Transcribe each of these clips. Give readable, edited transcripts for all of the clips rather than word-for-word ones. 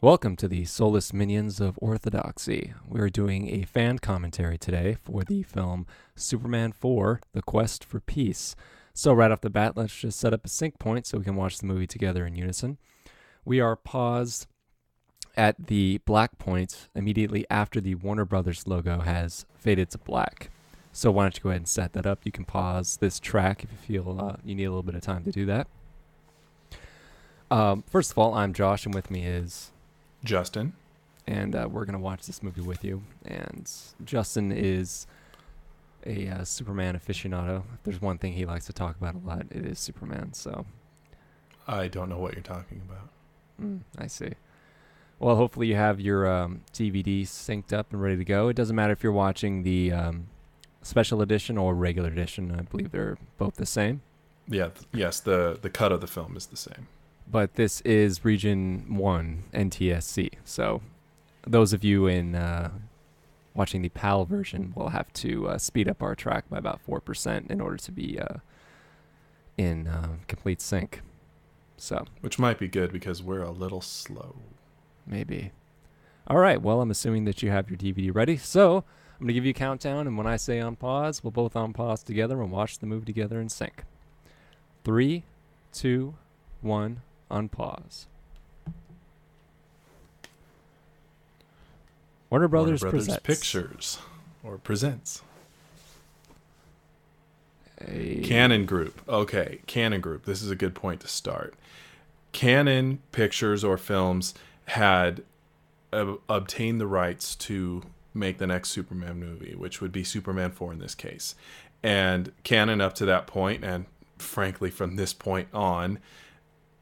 Welcome to the Soulless Minions of Orthodoxy. We're doing a fan commentary today for the film Superman 4, The Quest for Peace. So right off the bat, let's just set up a sync point so we can watch the movie together in unison. We are paused at the black point immediately after the Warner Brothers logo has faded to black. So why don't you go ahead and set that up? You can pause this track if you feel you need a little bit of time to do that. First of all, I'm Josh, and with me is Justin. And we're going to watch this movie with you. And Justin is a Superman aficionado. If there's one thing he likes to talk about a lot, it is Superman. So I don't know what you're talking about. I see. Well, hopefully you have your DVD synced up and ready to go. It doesn't matter if you're watching the special edition or regular edition. I believe they're both the same. Yeah. Yes, the cut of the film is the same. But this is Region 1 NTSC. So those of you in watching the PAL version will have to speed up our track by about 4% in order to be in complete sync. So, which might be good because we're a little slow. Maybe. All right. Well, I'm assuming that you have your DVD ready. So I'm going to give you a countdown. And when I say on pause, we'll both on pause together and watch the movie together in sync. 3, 2, 1. Unpause. Warner Brothers presents. Pictures presents. Canon Group. Okay, Canon Group. This is a good point to start. Canon Pictures or Films had obtained the rights to make the next Superman movie, which would be Superman 4 in this case. And Canon up to that point, and frankly from this point on,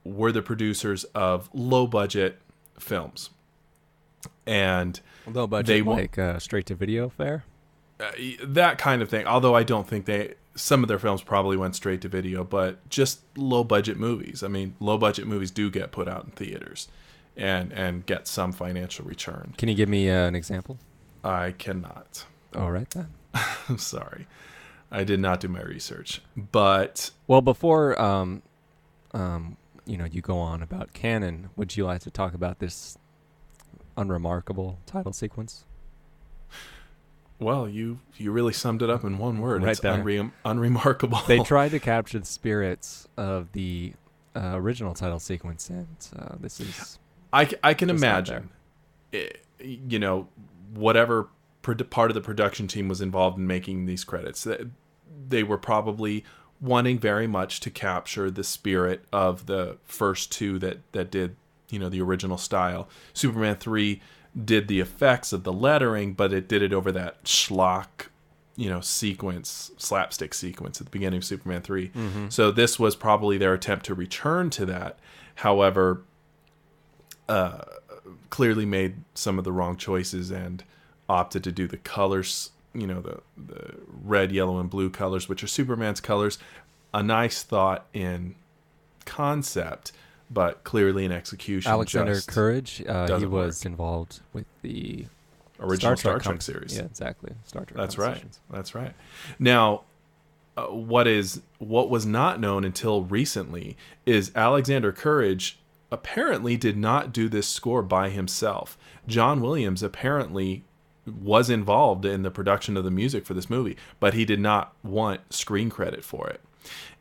were the producers of low-budget films. And low budget, like straight-to-video fare? That kind of thing. Although I don't think some of their films probably went straight to video, but just low-budget movies. I mean, low-budget movies do get put out in theaters and get some financial return. Can you give me an example? I cannot. All right, then. I'm sorry. I did not do my research. But... Well, before... you go on about canon, would you like to talk about this unremarkable title sequence? Well, you really summed it up in one word. Right it's there. Unremarkable. They tried to capture the spirits of the original title sequence, and this is... I can imagine, whatever part of the production team was involved in making these credits, they were probably wanting very much to capture the spirit of the first two that did, the original style. Superman 3 did the effects of the lettering, but it did it over that schlock, slapstick sequence at the beginning of Superman 3. Mm-hmm. So this was probably their attempt to return to that. However, clearly made some of the wrong choices and opted to do the colors, the red, yellow, and blue colors, which are Superman's colors. A nice thought in concept, but clearly in execution. Alexander Courage, he was work. Involved with the original Star Trek series. Yeah, exactly. Star Trek. That's right. That's right. Now, what was not known until recently is Alexander Courage apparently did not do this score by himself. John Williams apparently was involved in the production of the music for this movie, but he did not want screen credit for it.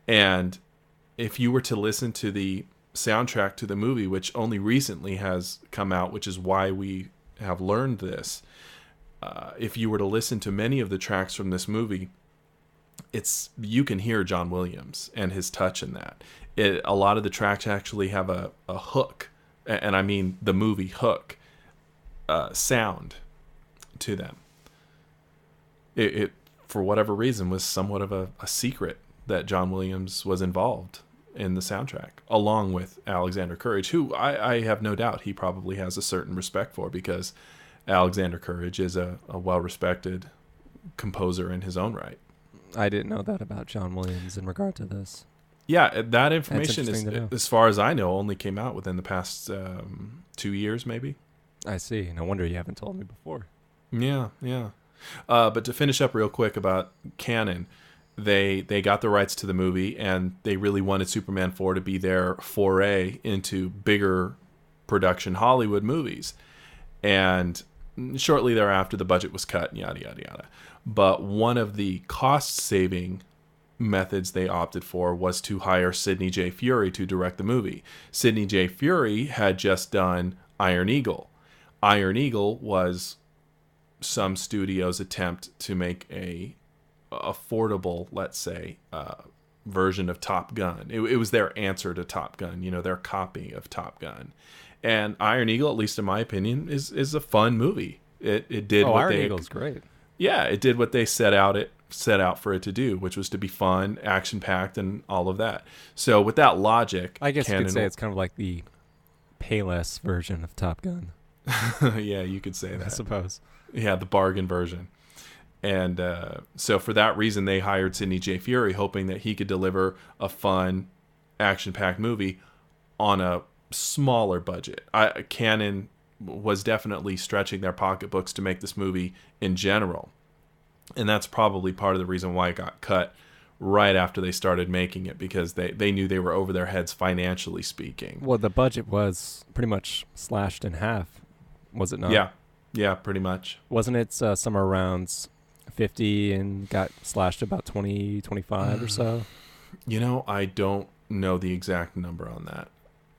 And if you were to listen to the soundtrack to the movie, which only recently has come out, which is why we have learned this, if you were to listen to many of the tracks from this movie, you can hear John Williams and his touch in that. A lot of the tracks actually have a hook, and I mean the movie hook, sound to them. It for whatever reason was somewhat of a secret that John Williams was involved in the soundtrack, along with Alexander Courage, who I have no doubt he probably has a certain respect for, because Alexander Courage is a well-respected composer in his own right. I didn't know that about John Williams in regard to this. Yeah, that information, is, as far as I know, only came out within the past 2 years, maybe. I see. No wonder you haven't told me before. Yeah. But to finish up real quick about canon, they got the rights to the movie, and they really wanted Superman 4 to be their foray into bigger production Hollywood movies. And shortly thereafter, the budget was cut, yada, yada, yada. But one of the cost-saving methods they opted for was to hire Sidney J. Furie to direct the movie. Sidney J. Furie had just done Iron Eagle. Iron Eagle was some studio's attempt to make a affordable, let's say, version of Top Gun. It was their answer to Top Gun, their copy of Top Gun. And Iron Eagle, at least in my opinion, is a fun movie. It did what Iron Eagle's great. Yeah, it did what they set out for it to do, which was to be fun, action packed, and all of that. So with that logic, I guess you could say it's kind of like the Payless version of Top Gun. Yeah, you could say that. I suppose. Yeah, the bargain version. And so for that reason, they hired Sidney J. Furie, hoping that he could deliver a fun, action-packed movie on a smaller budget. Canon was definitely stretching their pocketbooks to make this movie in general. And that's probably part of the reason why it got cut right after they started making it, because they knew they were over their heads financially speaking. Well, the budget was pretty much slashed in half, was it not? Yeah, pretty much. Wasn't it somewhere around 50 and got slashed about 20, 25 or so? I don't know the exact number on that,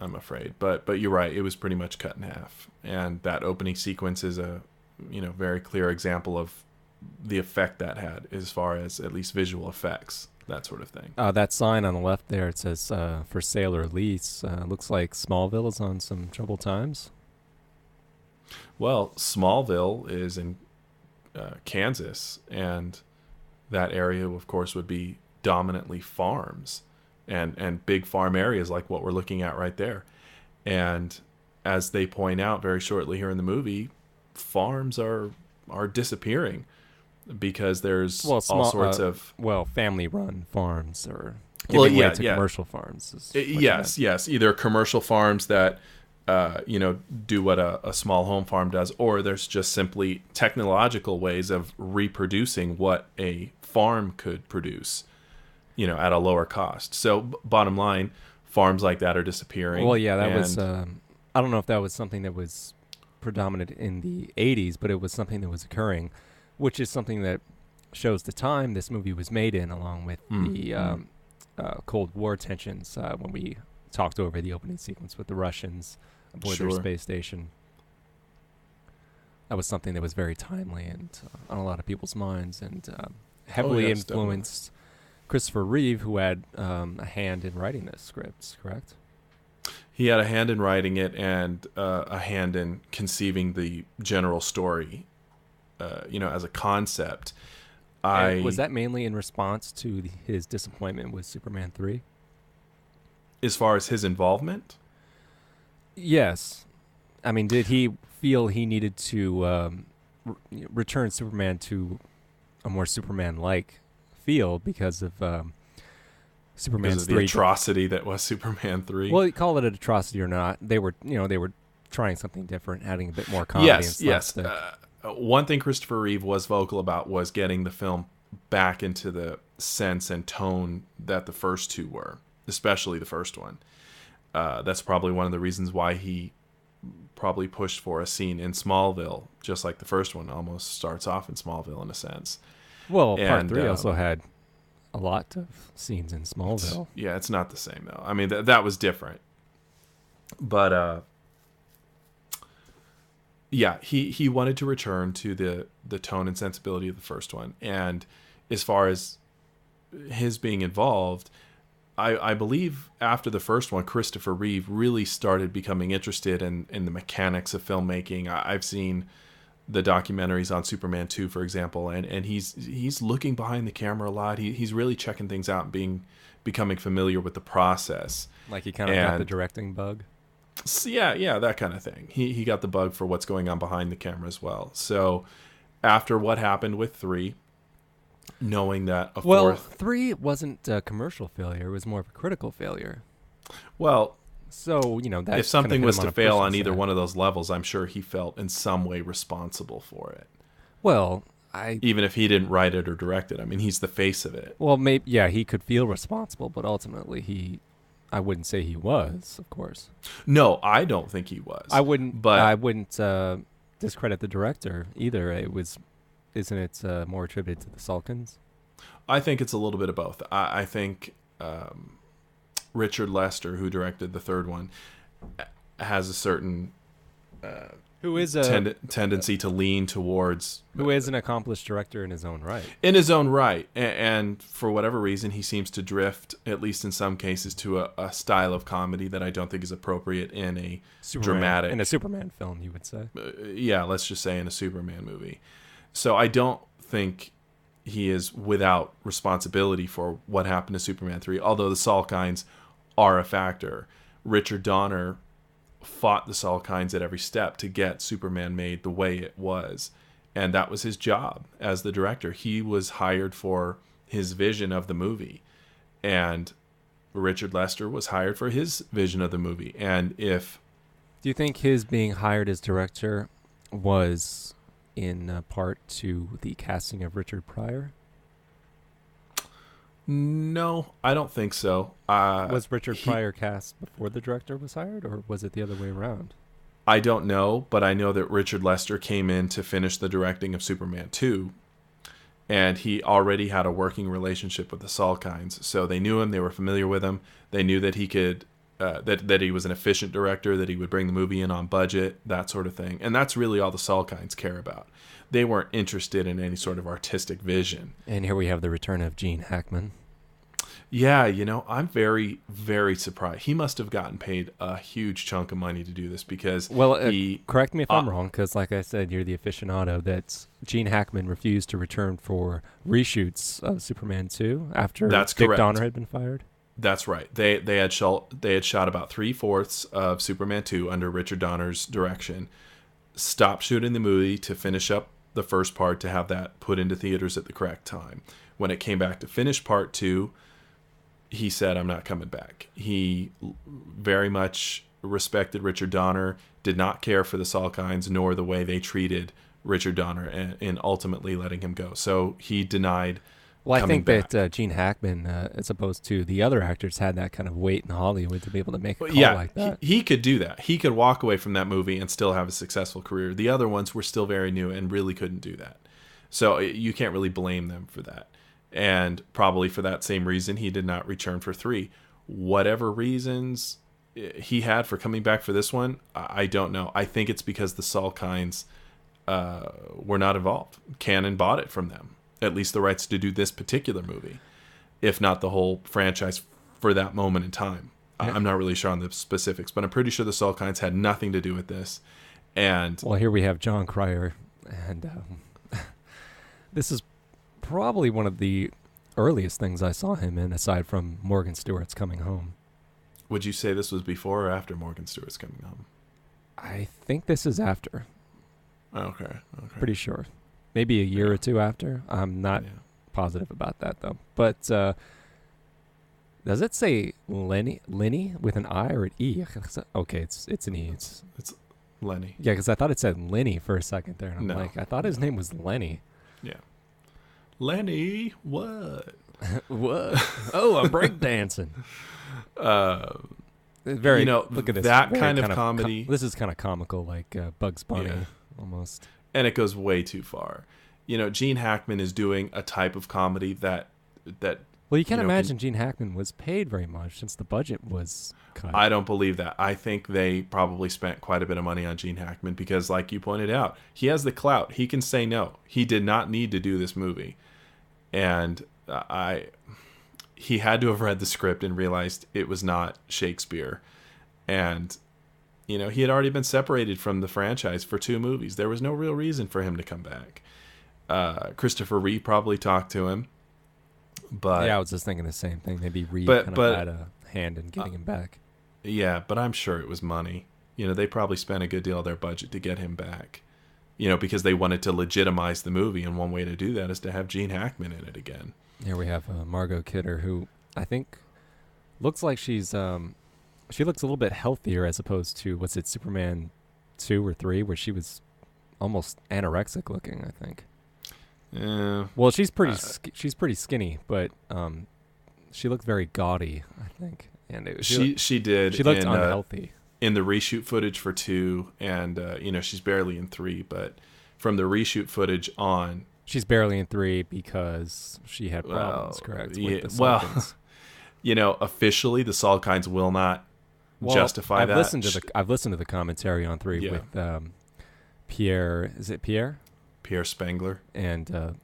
I'm afraid. But you're right, it was pretty much cut in half. And that opening sequence is a very clear example of the effect that had, as far as at least visual effects, that sort of thing. That sign on the left there, it says for sale or lease. Looks like Smallville is on some troubled times. Well, Smallville is in Kansas, and that area, of course, would be dominantly farms and big farm areas like what we're looking at right there. And as they point out very shortly here in the movie, farms are disappearing because there's all sorts of family-run farms or giving way to commercial farms. Yes, either commercial farms that do what a small home farm does, or there's just simply technological ways of reproducing what a farm could produce, at a lower cost. So bottom line, farms like that are disappearing. Well, yeah, that was, I don't know if that was something that was predominant in the 80s, but it was something that was occurring, which is something that shows the time this movie was made in, along with the Cold War tensions when we talked over the opening sequence with the Russians aboard their space station. That was something that was very timely and on a lot of people's minds, and heavily influenced definitely Christopher Reeve, who had a hand in writing this script, correct? He had a hand in writing it and a hand in conceiving the general story, as a concept. Was that mainly in response to his disappointment with Superman 3? As far as his involvement? Yes. I mean, did he feel he needed to return Superman to a more Superman-like feel because of Superman 3? The atrocity that was Superman 3. Well, call it an atrocity or not, they were trying something different, adding a bit more comedy and slapstick. Yes. One thing Christopher Reeve was vocal about was getting the film back into the sense and tone that the first two were, especially the first one. That's probably one of the reasons why he probably pushed for a scene in Smallville, just like the first one almost starts off in Smallville in a sense. Well, Part 3 also had a lot of scenes in Smallville. Yeah, it's not the same, though. I mean, that was different. But, yeah, he wanted to return to the tone and sensibility of the first one. And as far as his being involved, I believe after the first one, Christopher Reeve really started becoming interested in the mechanics of filmmaking. I've seen the documentaries on Superman 2, for example, and he's looking behind the camera a lot. He's really checking things out and becoming familiar with the process. Like he kind of got the directing bug? So yeah, that kind of thing. He got the bug for what's going on behind the camera as well. So after what happened with 3, knowing that a fourth... 3 wasn't a commercial failure. It was more of a critical failure. Well... So, that if something was to fail on either one of those levels, I'm sure he felt in some way responsible for it. Well, even if he didn't write it or direct it. I mean, he's the face of it. Well, maybe he could feel responsible, but ultimately he I wouldn't say he was, of course. No, I don't think he was. I wouldn't. But I wouldn't discredit the director either. Isn't it more attributed to the Salkins? I think it's a little bit of both. I think Richard Lester, who directed the third one, has a certain Who is tendency to lean towards who is an accomplished director in his own right. in his own right, and for whatever reason, he seems to drift, at least in some cases, to a style of comedy that I don't think is appropriate in a dramatic, in a Superman film, you would say. Yeah, let's just say in a Superman movie. So I don't think he is without responsibility for what happened to Superman 3, although the Salkinds are a factor. Richard Donner fought the Salkinds at every step to get Superman made the way it was, and that was his job as the director. He was hired for his vision of the movie, and Richard Lester was hired for his vision of the movie. And if do you think his being hired as director was in part to the casting of Richard Pryor? No, I don't think so. Was Richard Pryor cast before the director was hired, or was it the other way around? I don't know, but I know that Richard Lester came in to finish the directing of Superman 2, and he already had a working relationship with the Salkinds. So they knew him, they were familiar with him, they knew that he could, that he was an efficient director, that he would bring the movie in on budget, that sort of thing. And that's really all the Salkinds care about. They weren't interested in any sort of artistic vision. And here we have the return of Gene Hackman. Yeah, I'm very, very surprised. He must have gotten paid a huge chunk of money to do this because correct me if I'm wrong, because like I said, you're the aficionado. That Gene Hackman refused to return for reshoots of Superman 2 after Dick Donner had been fired. That's right. They had shot about 3/4 of Superman 2 under Richard Donner's direction. Stopped shooting the movie to finish up the first part to have that put into theaters at the correct time. When it came back to finish part 2, he said, I'm not coming back. He very much respected Richard Donner, did not care for the Salkinds nor the way they treated Richard Donner, and ultimately letting him go. So he denied coming back. That Gene Hackman, as opposed to the other actors, had that kind of weight in Hollywood to be able to make a call like that. He could do that. He could walk away from that movie and still have a successful career. The other ones were still very new and really couldn't do that. So you can't really blame them for that. And probably for that same reason, he did not return for 3. Whatever reasons he had for coming back for this one, I don't know. I think it's because the Salkinds were not involved. Cannon bought it from them, at least the rights to do this particular movie, if not the whole franchise for that moment in time. Yeah. I'm not really sure on the specifics, but I'm pretty sure the Salkinds had nothing to do with this. And well, here we have John Cryer, and this is probably one of the earliest things I saw him in, aside from Morgan Stewart's Coming Home. Would you say this was before or after Morgan Stewart's Coming Home? I think this is after. Okay. Pretty sure. Maybe a year or two after. I'm not positive about that, though. But does it say Lenny with an I or an E? Okay, it's an E. It's Lenny. Yeah, because I thought it said Lenny for a second there. And I'm like, I thought his name was Lenny. Yeah. Lenny, what? What? Oh, I'm breakdancing. Very. Look at this. That kind of comedy. This is kind of comical, like Bugs Bunny, almost. And it goes way too far. Gene Hackman is doing a type of comedy that. Well, you can't imagine Gene Hackman was paid very much since the budget was cut. I don't believe that. I think they probably spent quite a bit of money on Gene Hackman because, like you pointed out, he has the clout. He can say no. He did not need to do this movie. And he had to have read the script and realized it was not Shakespeare. And, he had already been separated from the franchise for 2 movies. There was no real reason for him to come back. Christopher Reeve probably talked to him. But yeah, I was just thinking the same thing. Maybe Reeve had a hand in getting him back. Yeah, but I'm sure it was money. They probably spent a good deal of their budget to get him back. Because they wanted to legitimize the movie, and one way to do that is to have Gene Hackman in it again. Here we have Margot Kidder, who I think looks like she looks a little bit healthier as opposed to, was it Superman 2 or 3, where she was almost anorexic looking, I think. Yeah. Well, she's pretty skinny, but she looked very gaudy, I think. and She did. she looked unhealthy. In the reshoot footage for 2, and she's barely in 3, but from the reshoot footage on, She's barely in 3 because she had problems, correct? With the Salkinds. Officially the Salkinds will not justify I've that. I've listened to the commentary on 3 with Pierre. Is it Pierre? Pierre Spengler And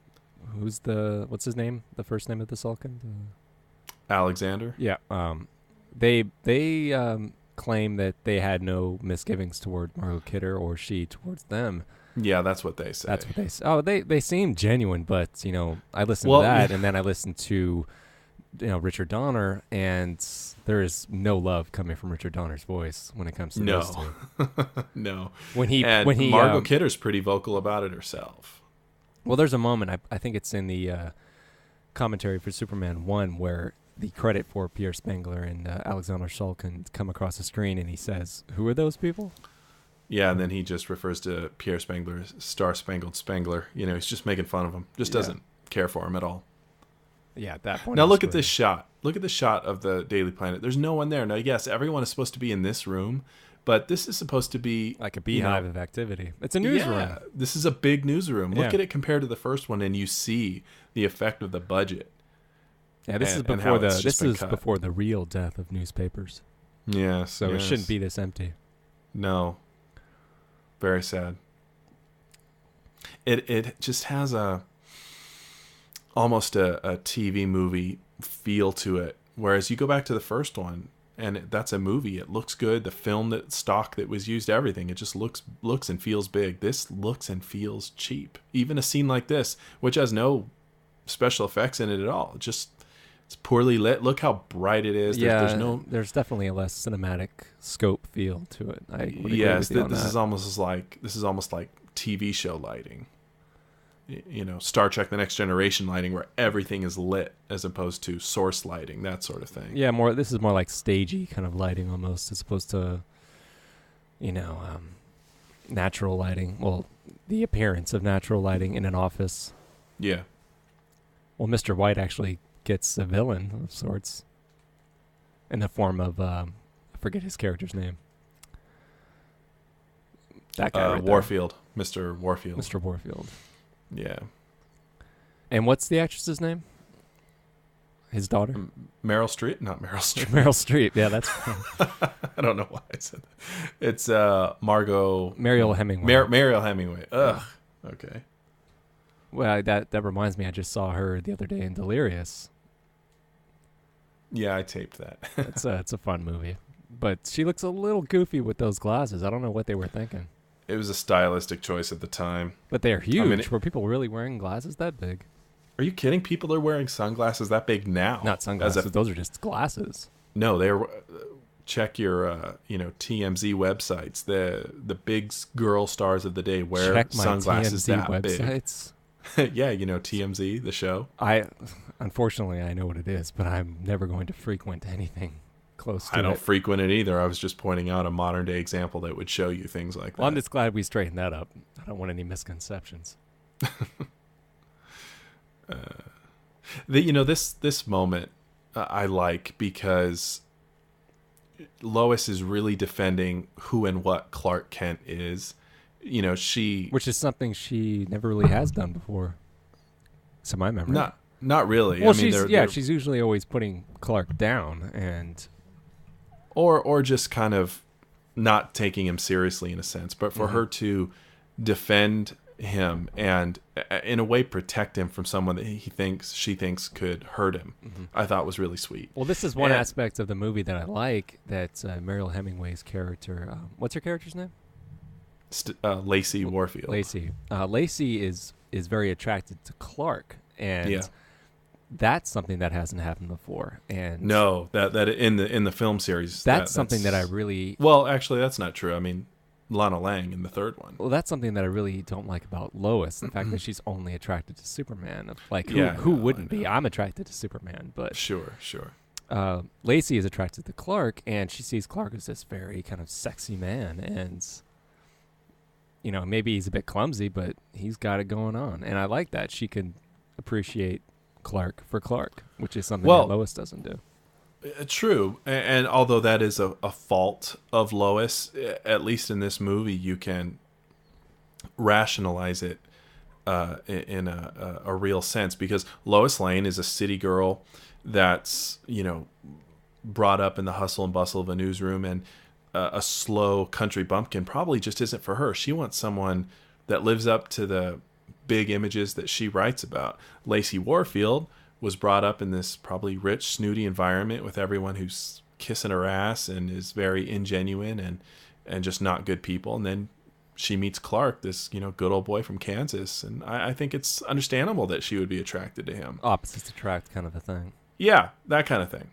what's his name? The first name of the Salkind? Alexander. Yeah. They claim that they had no misgivings toward Margot Kidder or she towards them. Yeah, that's what they say. That's what they say. Oh, they seem genuine, but I listened to that, and then I listened to Richard Donner, and there is no love coming from Richard Donner's voice when it comes to those two. No. When he Margot Kidder's pretty vocal about it herself. Well, there's a moment, I think it's in the commentary for Superman 1, where the credit for Pierre Spengler and Alexander Salkind come across the screen, and he says, "Who are those people?" Yeah, and then he just refers to Pierre Spengler as Star Spangled Spengler. He's just making fun of him. Just doesn't care for him at all. Yeah, at that point. Now look at this shot. Look at the shot of the Daily Planet. There's no one there. Now, yes, everyone is supposed to be in this room, but this is supposed to be like a beehive of activity. It's a newsroom. Yeah, this is a big newsroom. Yeah. Look at it compared to the first one, and you see the effect of the budget. Yeah, this is before the real death of newspapers. Yeah, so it shouldn't be this empty. No. Very sad. It just has almost a TV movie feel to it. Whereas you go back to the first one, and that's a movie. It looks good. The film stock that was used, everything. It just looks and feels big. This looks and feels cheap. Even a scene like this, which has no special effects in it at all. It's poorly lit. Look how bright it is. There's definitely a less cinematic scope feel to it. This is almost like TV show lighting. Star Trek: The Next Generation lighting, where everything is lit as opposed to source lighting, that sort of thing. Yeah, this is more like stagey kind of lighting almost, as opposed to natural lighting. Well, the appearance of natural lighting in an office. Yeah. Well, Mr. White actually gets a villain of sorts in the form of I forget his character's name. That guy Warfield. Mr. Warfield. Mr. Warfield. Yeah. And what's the actress's name? His daughter? Meryl Streep? Not Meryl Streep. Meryl Streep. Yeah, that's I don't know why I said that. It's Margot... Mariel Hemingway. Mariel Hemingway. Ugh. Okay. Well, that reminds me, I just saw her the other day in Delirious. Yeah, I taped that. It's a fun movie. But she looks a little goofy with those glasses. I don't know what they were thinking. It was a stylistic choice at the time. But they're huge. Were people really wearing glasses that big? Are you kidding? People are wearing sunglasses that big now. Not sunglasses. Those are just glasses. No, they're... check your TMZ websites. The big girl stars of the day wear sunglasses TMZ that websites. Big. Yeah, TMZ, the show. Unfortunately, I know what it is, but I'm never going to frequent anything close to it. I don't frequent it either. I was just pointing out a modern day example that would show you things like that. Well, I'm just glad we straightened that up. I don't want any misconceptions. This moment I like because Lois is really defending who and what Clark Kent is. Which is something she never really has done before. To my memory. Not really. Well, she's usually always putting Clark down and or just kind of not taking him seriously in a sense, but for her to defend him and in a way protect him from someone that she thinks could hurt him, I thought was really sweet. Well, this is one aspect of the movie that I like, that Mariel Hemingway's character, what's her character's name? Lacey Warfield. Lacey is very attracted to Clark, and that's something that hasn't happened before. And no, that in the film series, that's something that I really... Well, actually, that's not true. I mean, Lana Lang in the third one. Well, that's something that I really don't like about Lois, the fact that she's only attracted to Superman. Who wouldn't be? I'm attracted to Superman, but... Sure. Lacey is attracted to Clark, and she sees Clark as this very kind of sexy man, and... maybe he's a bit clumsy, but he's got it going on. And I like that. She can appreciate Clark for Clark, which is something that Lois doesn't do. True, and although that is a fault of Lois, at least in this movie, you can rationalize it in a real sense, because Lois Lane is a city girl that's, brought up in the hustle and bustle of a newsroom, and a slow country bumpkin probably just isn't for her. She wants someone that lives up to the big images that she writes about. Lacey Warfield was brought up in this probably rich, snooty environment with everyone who's kissing her ass and is very ingenuine and just not good people. And then she meets Clark, this, good old boy from Kansas. And I think it's understandable that she would be attracted to him. Opposites attract kind of a thing. Yeah, that kind of thing.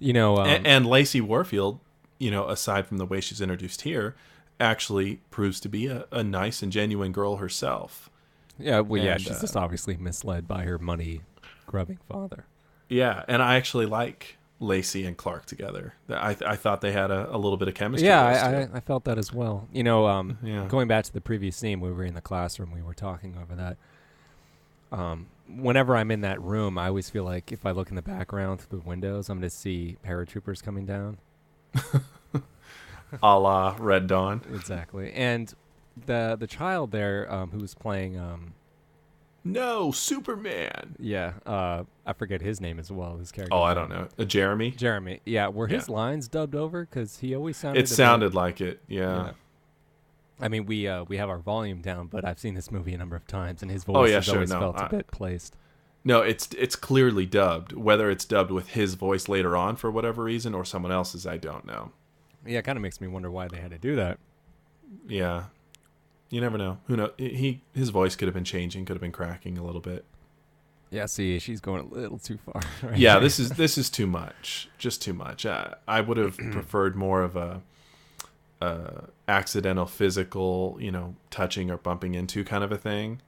And Lacey Warfield, aside from the way she's introduced here, actually proves to be a nice and genuine girl herself. Yeah, well, she's just obviously misled by her money-grubbing father. Yeah, and I actually like Lacey and Clark together. I thought they had a little bit of chemistry. Yeah, I felt that as well. Yeah. Going back to the previous scene, we were in the classroom, we were talking over that. Whenever I'm in that room, I always feel like if I look in the background through the windows, I'm going to see paratroopers coming down. A la Red Dawn. Exactly. And the child there who was playing... No, Superman. Yeah, I forget his name as well, his character. Oh, I don't know. Jeremy? Jeremy. Yeah, were his lines dubbed over? Because he always sounded... It sounded like it, yeah. I mean, we have our volume down, but I've seen this movie a number of times, and his voice has always felt a bit placed. No, it's clearly dubbed. Whether it's dubbed with his voice later on for whatever reason or someone else's, I don't know. Yeah, it kind of makes me wonder why they had to do that. Yeah. You never know. Who knows? His voice could have been changing, could have been cracking a little bit. Yeah, see, she's going a little too far. Right? Yeah, this is too much. Just too much. I would have preferred more of a accidental physical, touching or bumping into kind of a thing.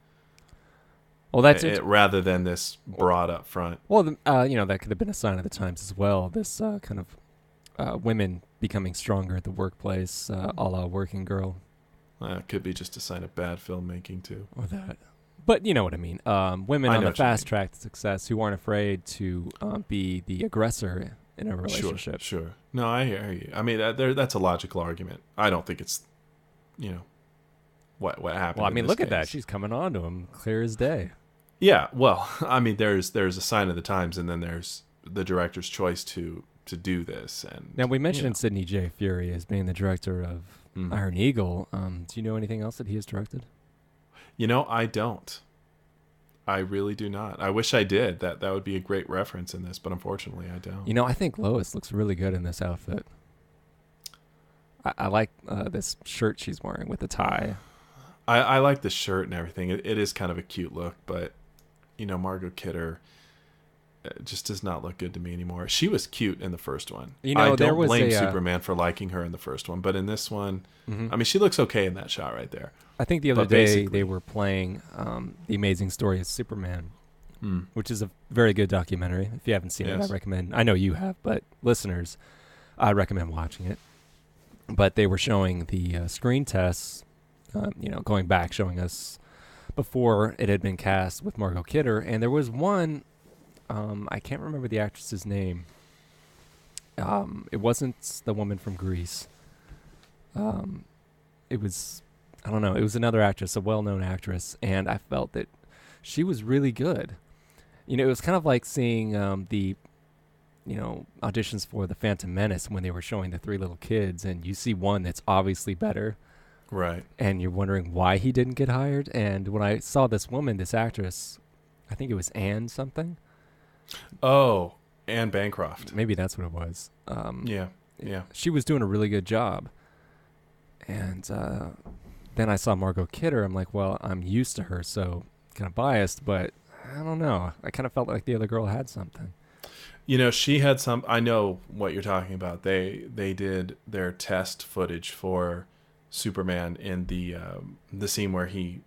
Well, that's rather than this broad up front. Well, that could have been a sign of the times as well. This kind of women becoming stronger at the workplace, a la Working Girl. It could be just a sign of bad filmmaking too. Or that. But you know what I mean. Women on the fast track to success who aren't afraid to be the aggressor in a relationship. Sure. No, I hear you. I mean, that's a logical argument. I don't think it's, what happened. Well, I mean, look at that. She's coming on to him clear as day. Yeah. Well, I mean, there's a sign of the times, and then there's the director's choice to do this. And now we mentioned Sidney J. Furie as being the director of Iron Eagle. Do you know anything else that he has directed? I don't. I really do not. I wish I did. That would be a great reference in this, but unfortunately I don't. I think Lois looks really good in this outfit. I like this shirt she's wearing with the tie. I like the shirt and everything. It is kind of a cute look, but Margot Kidder just does not look good to me anymore. She was cute in the first one. I don't blame Superman for liking her in the first one, but in this one, I mean, she looks okay in that shot right there. I think the other day they were playing The Amazing Story of Superman, which is a very good documentary. If you haven't seen it, I recommend. I know you have, but listeners, I recommend watching it. But they were showing the screen tests, going back, showing us before it had been cast with Margot Kidder, and there was one. I can't remember the actress's name. It wasn't the woman from Grease. It was, I don't know, it was another actress, a well-known actress, and I felt that she was really good. It was kind of like seeing the auditions for The Phantom Menace when they were showing the three little kids, and you see one that's obviously better. Right. And you're wondering why he didn't get hired. And when I saw this woman, this actress, I think it was Anne something. Oh, Anne Bancroft. Maybe that's what it was. Yeah. She was doing a really good job. And then I saw Margot Kidder. I'm like, well, I'm used to her, so kind of biased, but I don't know. I kind of felt like the other girl had something. She had some. I know what you're talking about. They did their test footage for Superman in the scene where he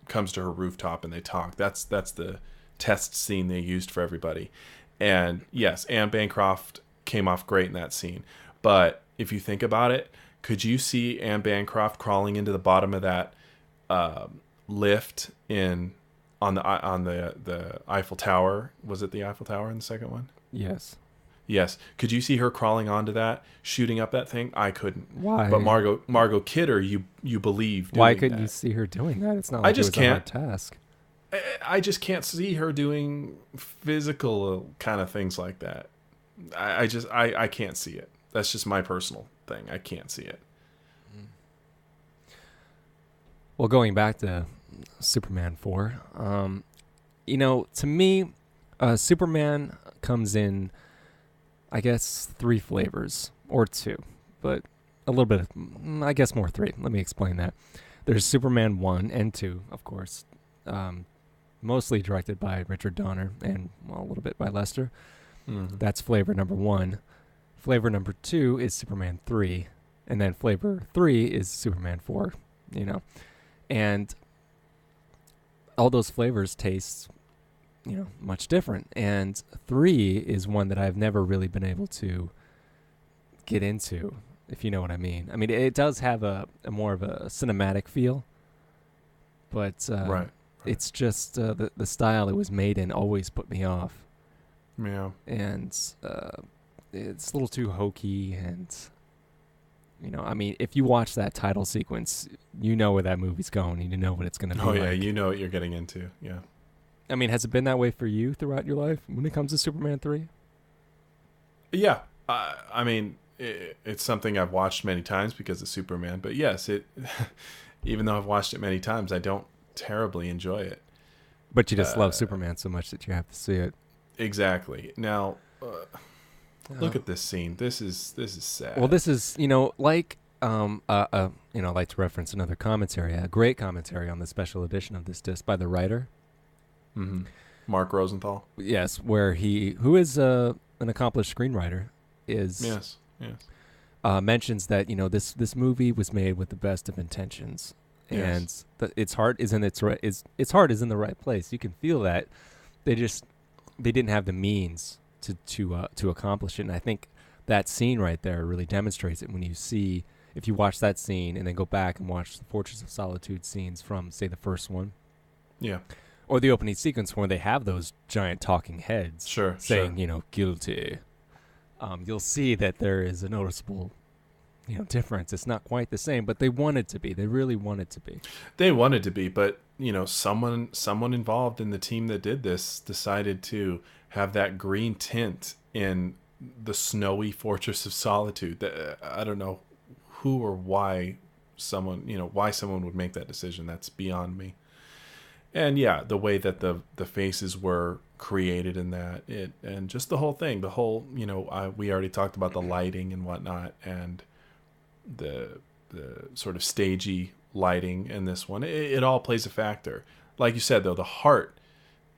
comes to her rooftop and they talk. That's the test scene they used for everybody. And yes, Anne Bancroft came off great in that scene. But if you think about it, could you see Anne Bancroft crawling into the bottom of that lift on the Eiffel Tower? Was it the Eiffel Tower in the second one? Yes. Yes. Could you see her crawling onto that, shooting up that thing? I couldn't. Why? But Margot Kidder, you believe doing Why couldn't that. you see her doing that? It's not I like just it was a hard can't. task. I just can't see her doing physical kind of things like that. I can't see it. That's just my personal thing. I can't see it. Well, going back to Superman 4, to me, Superman comes in, I guess, 3 flavors, or 2, but a little bit, I guess more 3. Let me explain that. There's Superman 1 and 2, of course, mostly directed by Richard Donner and, well, a little bit by Lester. Mm-hmm. That's flavor number 1. Flavor number 2 is Superman 3, and then flavor 3 is Superman 4, And all those flavors taste, much different. And 3 is one that I've never really been able to get into, if you know what I mean. I mean, it does have a more of a cinematic feel, but Right. it's just the style it was made in always put me off. Yeah. And it's a little too hokey, and I mean, if you watch that title sequence, you know where that movie's going, and you know what it's going to be Oh, yeah. like. You know what you're getting into. Yeah. I mean, has it been that way for you throughout your life when it comes to Superman 3? Yeah. I mean, it's something I've watched many times because of Superman. But yes, even though I've watched it many times, I don't terribly enjoy it. But you just love Superman so much that you have to see it. Exactly. Now, look at this scene. This is sad. Well, this is, like, I'd like to reference another commentary, a great commentary on the special edition of this disc by the writer. Mm-hmm. Mark Rosenthal. Yes, who is an accomplished screenwriter, Yes. mentions that this movie was made with the best of intentions, and its heart is in its heart is in the right place. You can feel that. They didn't have the means to accomplish it, and I think that scene right there really demonstrates it. When if you watch that scene and then go back and watch the Fortress of Solitude scenes from, say, the first one, Yeah. or the opening sequence where they have those giant talking heads, saying guilty, you'll see that there is a noticeable difference. It's not quite the same, but they want it to be. They really want it to be. They wanted to be, but someone involved in the team that did this decided to have that green tint in the snowy Fortress of Solitude. I don't know who or why someone would make that decision. That's beyond me. And yeah, the way that the faces were created in that, and just the whole thing, we already talked about the lighting and whatnot, and the sort of stagey lighting in this one. It all plays a factor. Like you said, though, the heart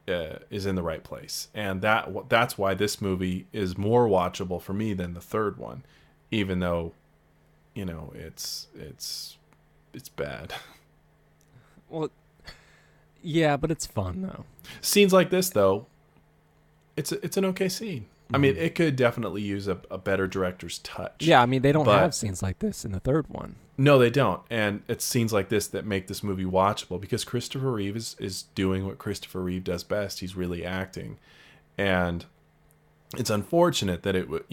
is in the right place, and that's why this movie is more watchable for me than the third one, even though it's bad. Well, yeah, but it's fun though. Scenes like this, though, it's an okay scene. Mm-hmm. I mean, it could definitely use a better director's touch. Yeah, I mean, they don't have scenes like this in the third one. No, they don't. And it's scenes like this that make this movie watchable, because Christopher Reeve is doing what Christopher Reeve does best. He's really acting. And it's unfortunate that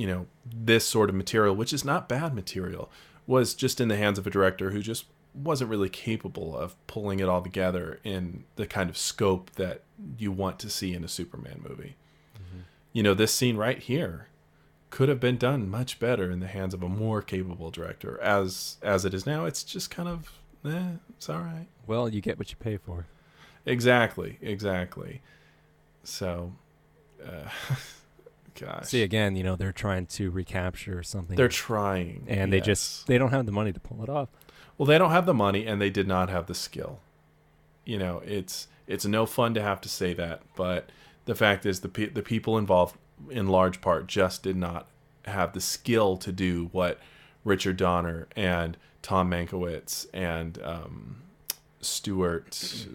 this sort of material, which is not bad material, was just in the hands of a director who just wasn't really capable of pulling it all together in the kind of scope that you want to see in a Superman movie. Mm-hmm. This scene right here could have been done much better in the hands of a more capable director. As it is now, it's just kind of, it's all right. Well, you get what you pay for. Exactly. So, gosh. See, again, they're trying to recapture something. They're trying. And they don't have the money to pull it off. Well, they don't have the money, and they did not have the skill. It's no fun to have to say that, but the fact is the people involved in large part just did not have the skill to do what Richard Donner and Tom Mankiewicz and Stuart,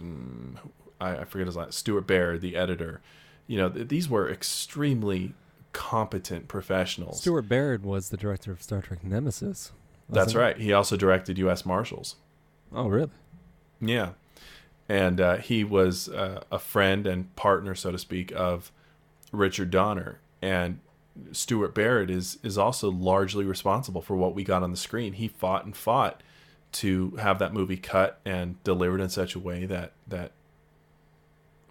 I forget his last, Stuart Baird, the editor. These were extremely competent professionals. Stuart Baird was the director of Star Trek Nemesis. That's right. He also directed U.S. Marshals. Oh, really? Yeah. And he was a friend and partner, so to speak, of Richard Donner. And Stuart Barrett is also largely responsible for what we got on the screen. He fought and fought to have that movie cut and delivered in such a way that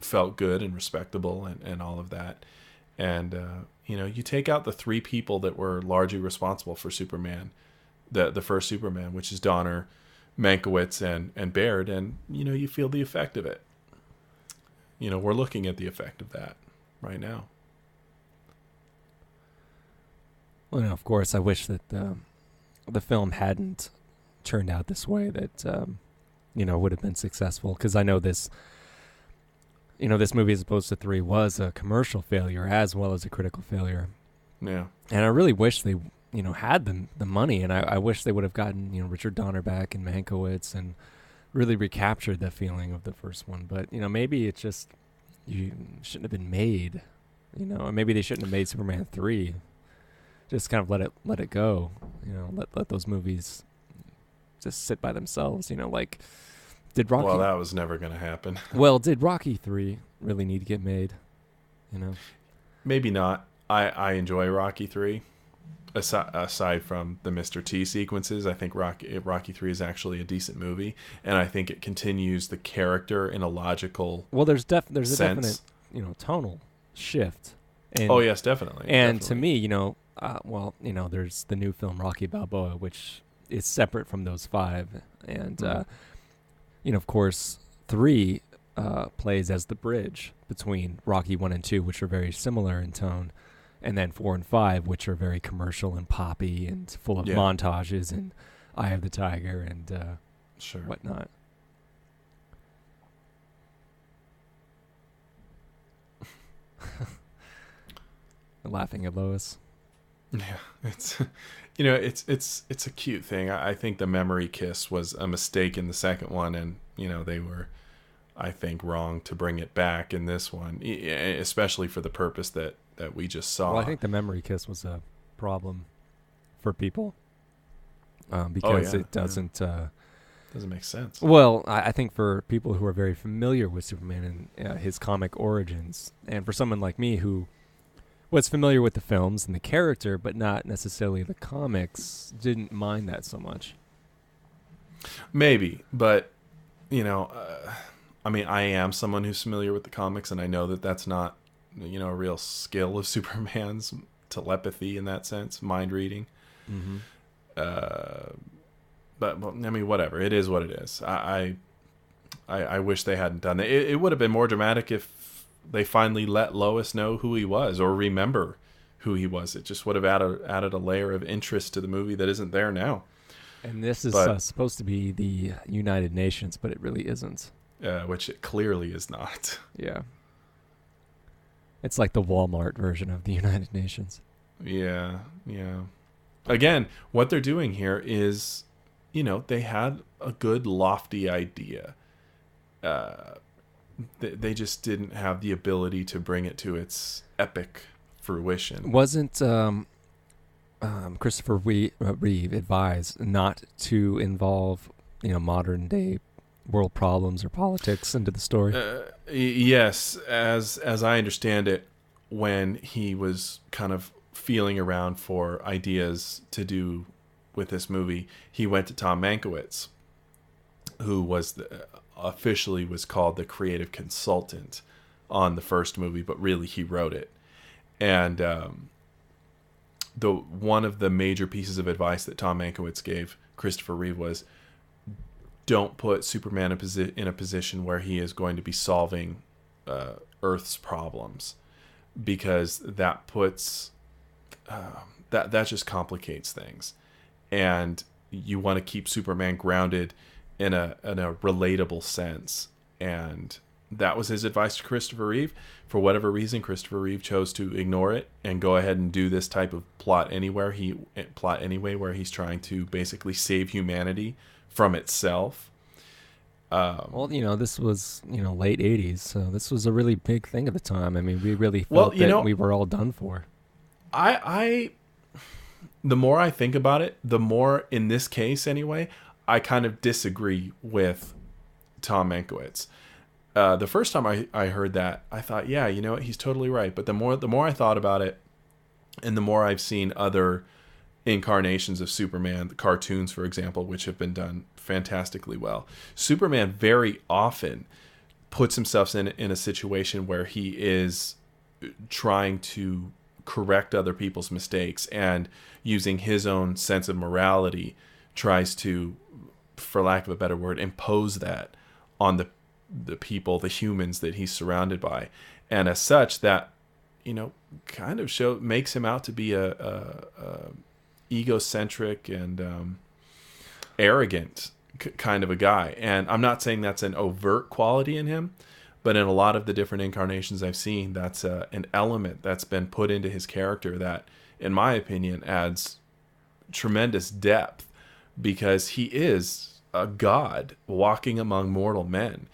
felt good and respectable and all of that. And you take out the three people that were largely responsible for Superman, the first Superman, which is Donner, Mankiewicz, and Baird, and you feel the effect of it. We're looking at the effect of that right now. Well, of course, I wish that the film hadn't turned out this way, that would have been successful, because I know this movie, as opposed to 3, was a commercial failure as well as a critical failure. Yeah. And I really wish they had the money, and I wish they would have gotten Richard Donner back and Mankiewicz and really recaptured the feeling of the first one. But maybe it just shouldn't have been made, or maybe they shouldn't have made Superman 3. Just kind of let it go, let those movies just sit by themselves, like, did Rocky... Well, that was never going to happen. Well, did Rocky 3 really need to get made, Maybe not. I enjoy Rocky 3. Aside from the Mr. T sequences, I think Rocky 3 is actually a decent movie, and I think it continues the character in a logical there's a sense. definite, tonal shift. And, oh, yes, definitely. And definitely. To me, there's the new film Rocky Balboa, which is separate from those 5. And, of course, 3 plays as the bridge between Rocky 1 and 2, which are very similar in tone, and then 4 and 5, which are very commercial and poppy and full of montages and Eye of the Tiger and sure. whatnot. Laughing at Lois. Yeah, it's it's a cute thing. I think the memory kiss was a mistake in the second one, and they were, I think, wrong to bring it back in this one, especially for the purpose that we just saw. Well, I think the memory kiss was a problem for people because it doesn't doesn't make sense. Well, I think for people who are very familiar with Superman and his comic origins, and for someone like me who was familiar with the films and the character, but not necessarily the comics, didn't mind that so much. Maybe, but I am someone who's familiar with the comics, and I know that that's not a real skill of Superman's, telepathy in that sense, mind reading. Mm-hmm. But whatever. It is what it is. I wish they hadn't done it. It would have been more dramatic if they finally let Lois know who he was, or remember who he was. It just would have added a layer of interest to the movie that isn't there now. And this is supposed to be the United Nations, but it really isn't. Which it clearly is not. Yeah. It's like the Walmart version of the United Nations. Yeah. Again, what they're doing here is, they had a good lofty idea. They just didn't have the ability to bring it to its epic fruition. Wasn't Christopher Reeve advised not to involve, modern day world problems or politics into the story? Yes, as I understand it, when he was kind of feeling around for ideas to do with this movie, he went to Tom Mankiewicz, who was officially was called the creative consultant on the first movie, but really he wrote it. And one of the major pieces of advice that Tom Mankiewicz gave Christopher Reeve was, don't put Superman in a position where he is going to be solving Earth's problems, because that puts that just complicates things, and you want to keep Superman grounded in a relatable sense. And that was his advice to Christopher Reeve. For whatever reason, Christopher Reeve chose to ignore it and go ahead and do this type of plot anyway, where he's trying to basically save humanity from itself. Well, this was, late 80s, so this was a really big thing at the time. I mean, we really felt that we were all done for. The more I think about it, the more, in this case anyway, I kind of disagree with Tom Mankiewicz. The first time I heard that, I thought, yeah, he's totally right. But the more I thought about it, And the more I've seen other incarnations of Superman, the cartoons, for example, which have been done fantastically well, Superman very often puts himself in a situation where he is trying to correct other people's mistakes, and using his own sense of morality tries to, for lack of a better word, impose that on the people, the humans that he's surrounded by. And as such, that, kind of makes him out to be a egocentric and arrogant kind of a guy. And I'm not saying that's an overt quality in him, but in a lot of the different incarnations I've seen, that's an element that's been put into his character that, in my opinion, adds tremendous depth, because he is a god walking among mortal men.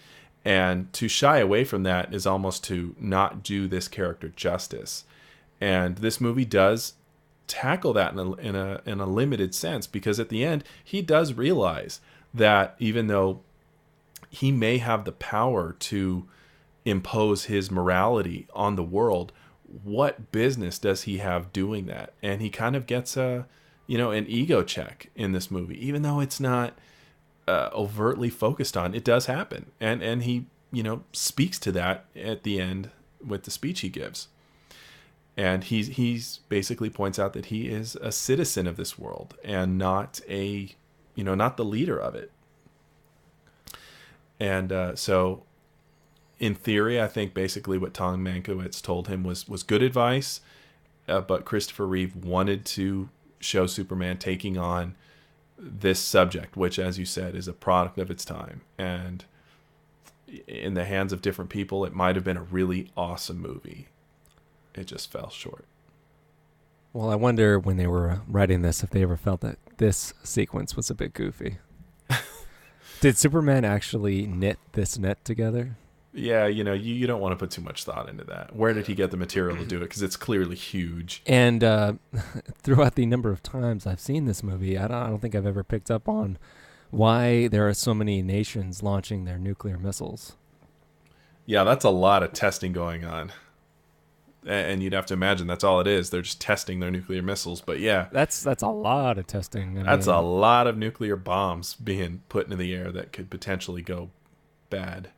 And to shy away from that is almost to not do this character justice. And this movie does tackle that in a limited sense, because at the end he does realize that even though he may have the power to impose his morality on the world, what business does he have doing that? And he kind of gets an ego check in this movie, even though it's not overtly focused on. It does happen, and he speaks to that at the end with the speech he gives. And he's basically points out that he is a citizen of this world and not not the leader of it. And so in theory, I think basically what Tom Mankiewicz told him was good advice, but Christopher Reeve wanted to show Superman taking on this subject, which, as you said, is a product of its time. And in the hands of different people, it might have been a really awesome movie. It just fell short. Well, I wonder when they were writing this if they ever felt that this sequence was a bit goofy. Did Superman actually knit this net together? Yeah, you don't want to put too much thought into that. Where did he get the material to do it? Because it's clearly huge. And throughout the number of times I've seen this movie, I don't think I've ever picked up on why there are so many nations launching their nuclear missiles. Yeah, that's a lot of testing going on. And you'd have to imagine that's all it is. They're just testing their nuclear missiles. But yeah, that's a lot of testing. That's a lot of nuclear bombs being put into the air that could potentially go bad.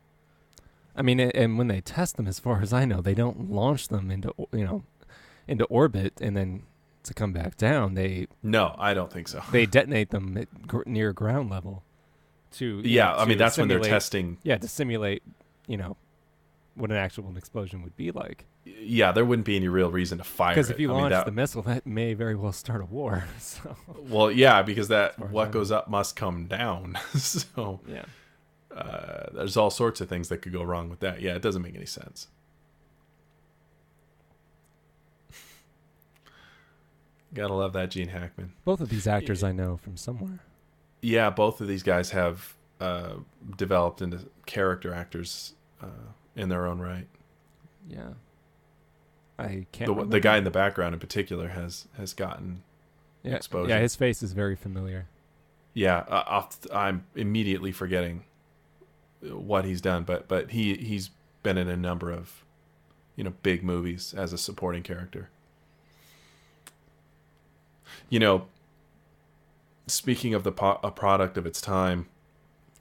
I mean, and when they test them, as far as I know, they don't launch them into orbit and then to come back down. No, I don't think so. They detonate them at near ground level. That's when they're testing. Yeah, to simulate, what an actual explosion would be like. Yeah, there wouldn't be any real reason to fire it. Because if you launch the missile, that may very well start a war. So. Well, yeah, because what goes up must come down. So yeah, there's all sorts of things that could go wrong with that. Yeah, it doesn't make any sense. Gotta love that Gene Hackman. Both of these actors I know from somewhere. Yeah, both of these guys have developed into character actors in their own right. Yeah. I can't. The guy in the background, in particular, has gotten exposure. Yeah, his face is very familiar. Yeah, I'm immediately forgetting what he's done, but he's been in a number of big movies as a supporting character. Speaking of a product of its time,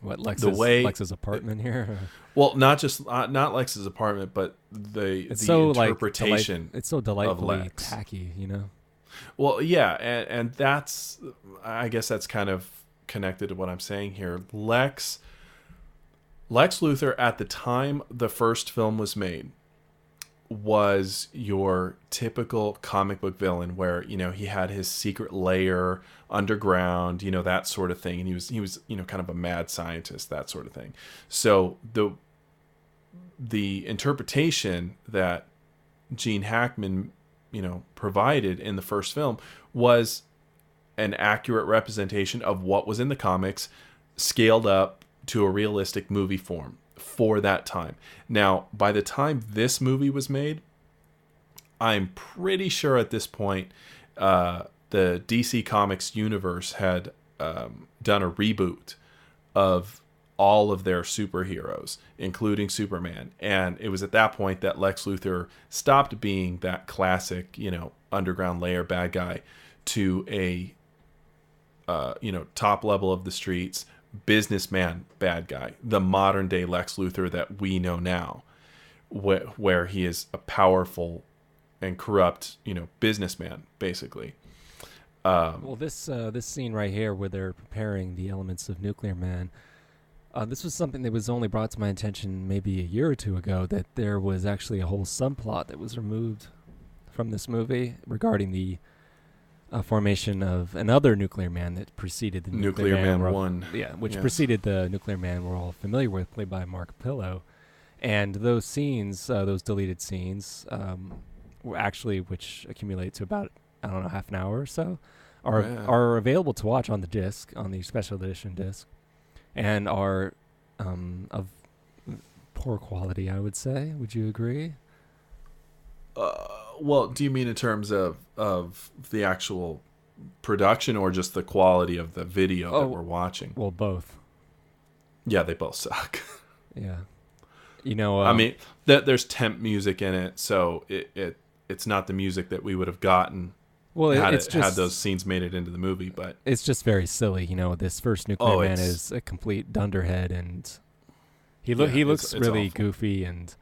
what Lex's apartment here? Well, not Lex's apartment, but the interpretation. It's so delightfully of Lex. tacky, Well, yeah, and that's, I guess that's kind of connected to what I'm saying here. Lex Luthor, at the time the first film was made, was your typical comic book villain, where he had his secret lair underground, that sort of thing, and he was kind of a mad scientist, that sort of thing. So the interpretation that Gene Hackman provided in the first film was an accurate representation of what was in the comics, scaled up to a realistic movie form for that time. Now, by the time this movie was made, I'm pretty sure at this point the DC Comics universe had done a reboot of all of their superheroes, including Superman. And it was at that point that Lex Luthor stopped being that classic, underground layer bad guy to a, top level of the streets businessman bad guy, the modern day Lex Luthor that we know now, where he is a powerful and corrupt, businessman, basically. Well, this scene right here where they're preparing the elements of Nuclear Man, this was something that was only brought to my attention maybe a year or two ago, that there was actually a whole subplot that was removed from this movie regarding the formation of another Nuclear Man that preceded the Nuclear Man 1. Yeah, which Yes. preceded the Nuclear Man we're all familiar with, played by Mark Pillow. And those scenes, those deleted scenes, were actually, which accumulate to about, I don't know, half an hour or so, are available to watch on the disc, on the special edition disc, and are of poor quality, I would say. Would you agree? Well, do you mean in terms of the actual production or just the quality of the video that we're watching? Well, both. Yeah, they both suck. Yeah. I mean, there's temp music in it, so it's not the music that we would have gotten had those scenes made it into the movie. But it's just very silly. This first Nuclear Man is a complete dunderhead, and he looks really awful. goofy, and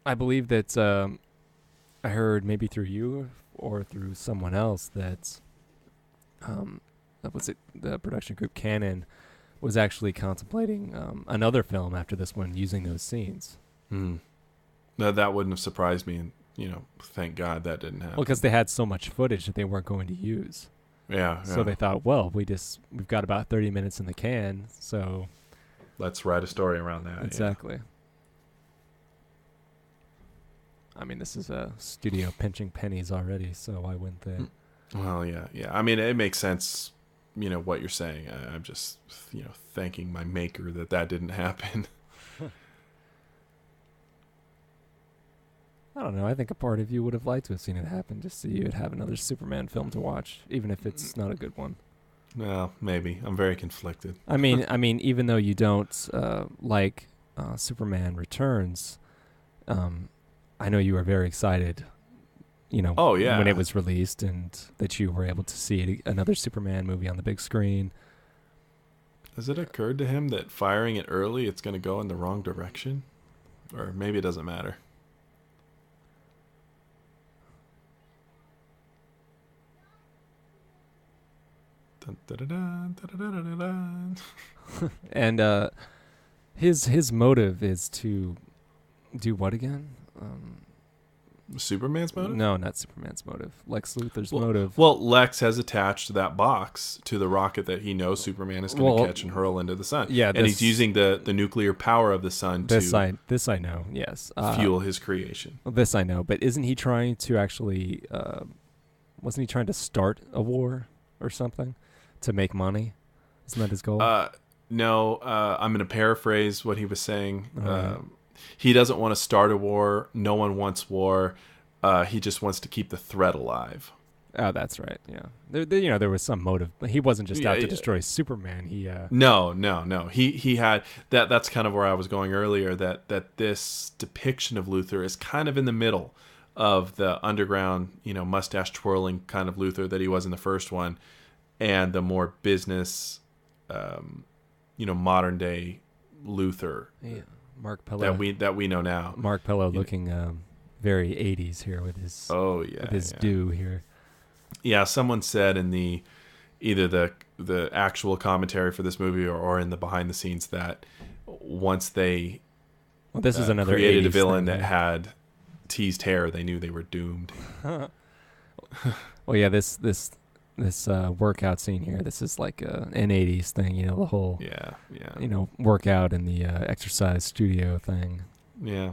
I believe that I heard maybe through you or through someone else that the production group Canon was actually contemplating another film after this one using those scenes. No, that wouldn't have surprised me, and thank God that didn't happen. Well, because they had so much footage that they weren't going to use. Yeah. So they thought, well, we've got about 30 minutes in the can, so let's write a story around that. exactly. Yeah. I mean, this is a studio pinching pennies already, so why wouldn't they? Well, yeah. I mean, it makes sense, what you're saying. I'm just, thanking my maker that didn't happen. I don't know. I think a part of you would have liked to have seen it happen, just so you'd have another Superman film to watch, even if it's not a good one. Well, maybe. I'm very conflicted. I mean, even though you don't like Superman Returns, I know you were very excited, Oh, yeah. when it was released, and that you were able to see another Superman movie on the big screen. Has it occurred to him that firing it early, it's going to go in the wrong direction? Or maybe it doesn't matter. Dun, dun, dun, dun, dun, dun, dun, dun. And his motive is to do what again? Superman's motive? No, not Superman's motive. Lex Luthor's motive. Well, Lex has attached that box to the rocket that he knows Superman is going to catch and hurl into the sun. Yeah, and he's using the nuclear power of the sun this I know, yes. fuel his creation. This I know, but isn't he trying to actually... wasn't he trying to start a war or something to make money? Isn't that his goal? No, I'm going to paraphrase what he was saying. Right. He doesn't want to start a war. No one wants war. He just wants to keep the threat alive. Oh, that's right. Yeah, there was some motive. He wasn't just out to destroy Superman. He No. He had that. That's kind of where I was going earlier. That this depiction of Luthor is kind of in the middle of the underground, mustache twirling kind of Luthor that he was in the first one, and the more business, modern day Luthor. Yeah. Mark Pillow that we know now. Mark Pillow looking very 80s here with his do here. Yeah, someone said in either the actual commentary for this movie or in the behind the scenes that once they this is another created 80s a villain thing, that had teased hair, they knew they were doomed. Well, yeah, this workout scene here, this is like an 80s thing, the whole workout in the exercise studio thing. Yeah.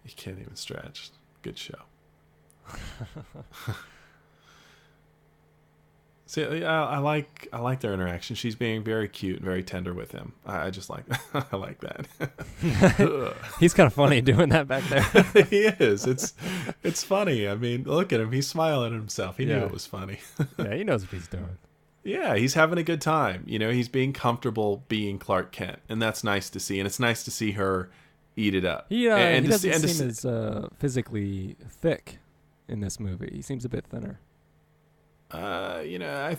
You can't even stretch. Good show. See, I like their interaction. She's being very cute and very tender with him. I just like I like that. He's kind of funny doing that back there. He is. It's funny. I mean, look at him. He's smiling at himself. He knew it was funny. Yeah, he knows what he's doing. Yeah, he's having a good time. He's being comfortable being Clark Kent, and that's nice to see. And it's nice to see her eat it up. He and he to doesn't see, seem as physically thick in this movie. He seems a bit thinner. I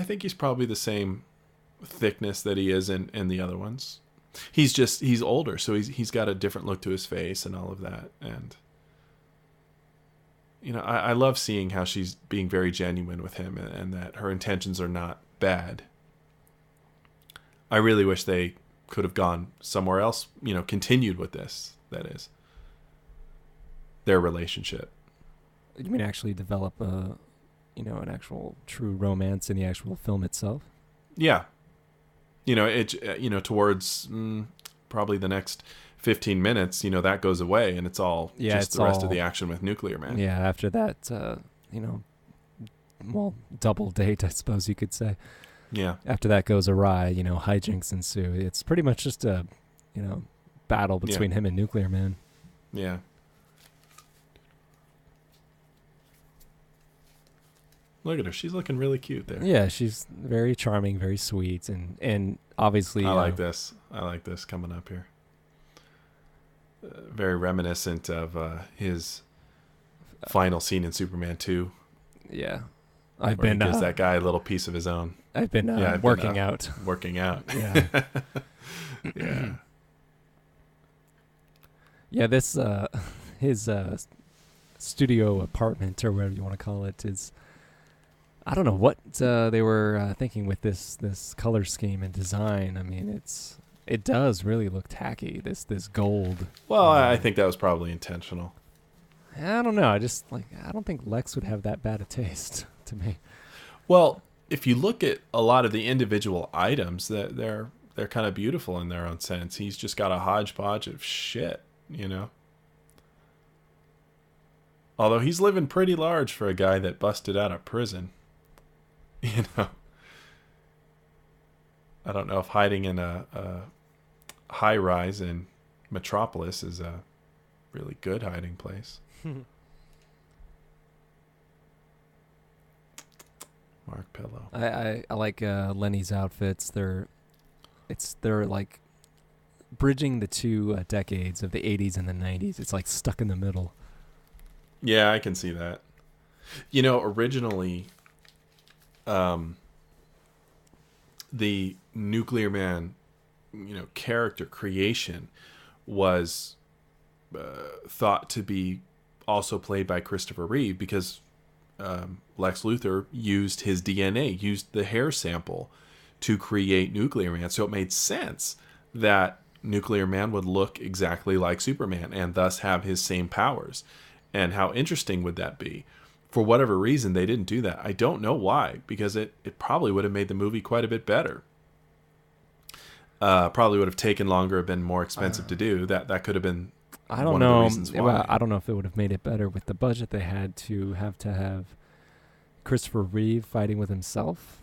think he's probably the same thickness that he is in the other ones. He's older, so he's got a different look to his face and all of that. And I love seeing how she's being very genuine with him, and that her intentions are not bad. I really wish they could have gone somewhere else, continued with this, that is, their relationship. You mean actually develop an actual true romance in the actual film itself? Yeah. Towards probably the next 15 minutes, that goes away, and it's all just the rest of the action with Nuclear Man. Yeah, after that, double date, I suppose you could say. Yeah. After that goes awry, hijinks ensue. It's pretty much just a, battle between him and Nuclear Man. Yeah. Look at her. She's looking really cute there. Yeah, she's very charming, very sweet, and obviously... I like this. I like this coming up here. Very reminiscent of his final scene in Superman 2. Yeah. He gives that guy a little piece of his own. I've been working out. Working out. Yeah. Yeah. Yeah, this, his studio apartment, or whatever you want to call it, is... I don't know what they were thinking with this color scheme and design. I mean, it does really look tacky. This gold. Well, I think that was probably intentional. I don't know. I don't think Lex would have that bad a taste to me. Well, if you look at a lot of the individual items, that they're kind of beautiful in their own sense. He's just got a hodgepodge of shit, Although he's living pretty large for a guy that busted out of prison. I don't know if hiding in a high rise in Metropolis is a really good hiding place. Mark Pillow. I like Lenny's outfits. They're like bridging the two decades of the 80s and the 90s. It's like stuck in the middle. Yeah, I can see that. Originally, the Nuclear Man, character creation was thought to be also played by Christopher Reeve, because Lex Luthor used his DNA, used the hair sample to create Nuclear Man. So it made sense that Nuclear Man would look exactly like Superman and thus have his same powers. And how interesting would that be? For whatever reason, they didn't do that. I don't know why, because it probably would have made the movie quite a bit better. Probably would have taken longer, been more expensive to do. That could have been one of the reasons why. Well, I don't know if it would have made it better with the budget they had to have Christopher Reeve fighting with himself.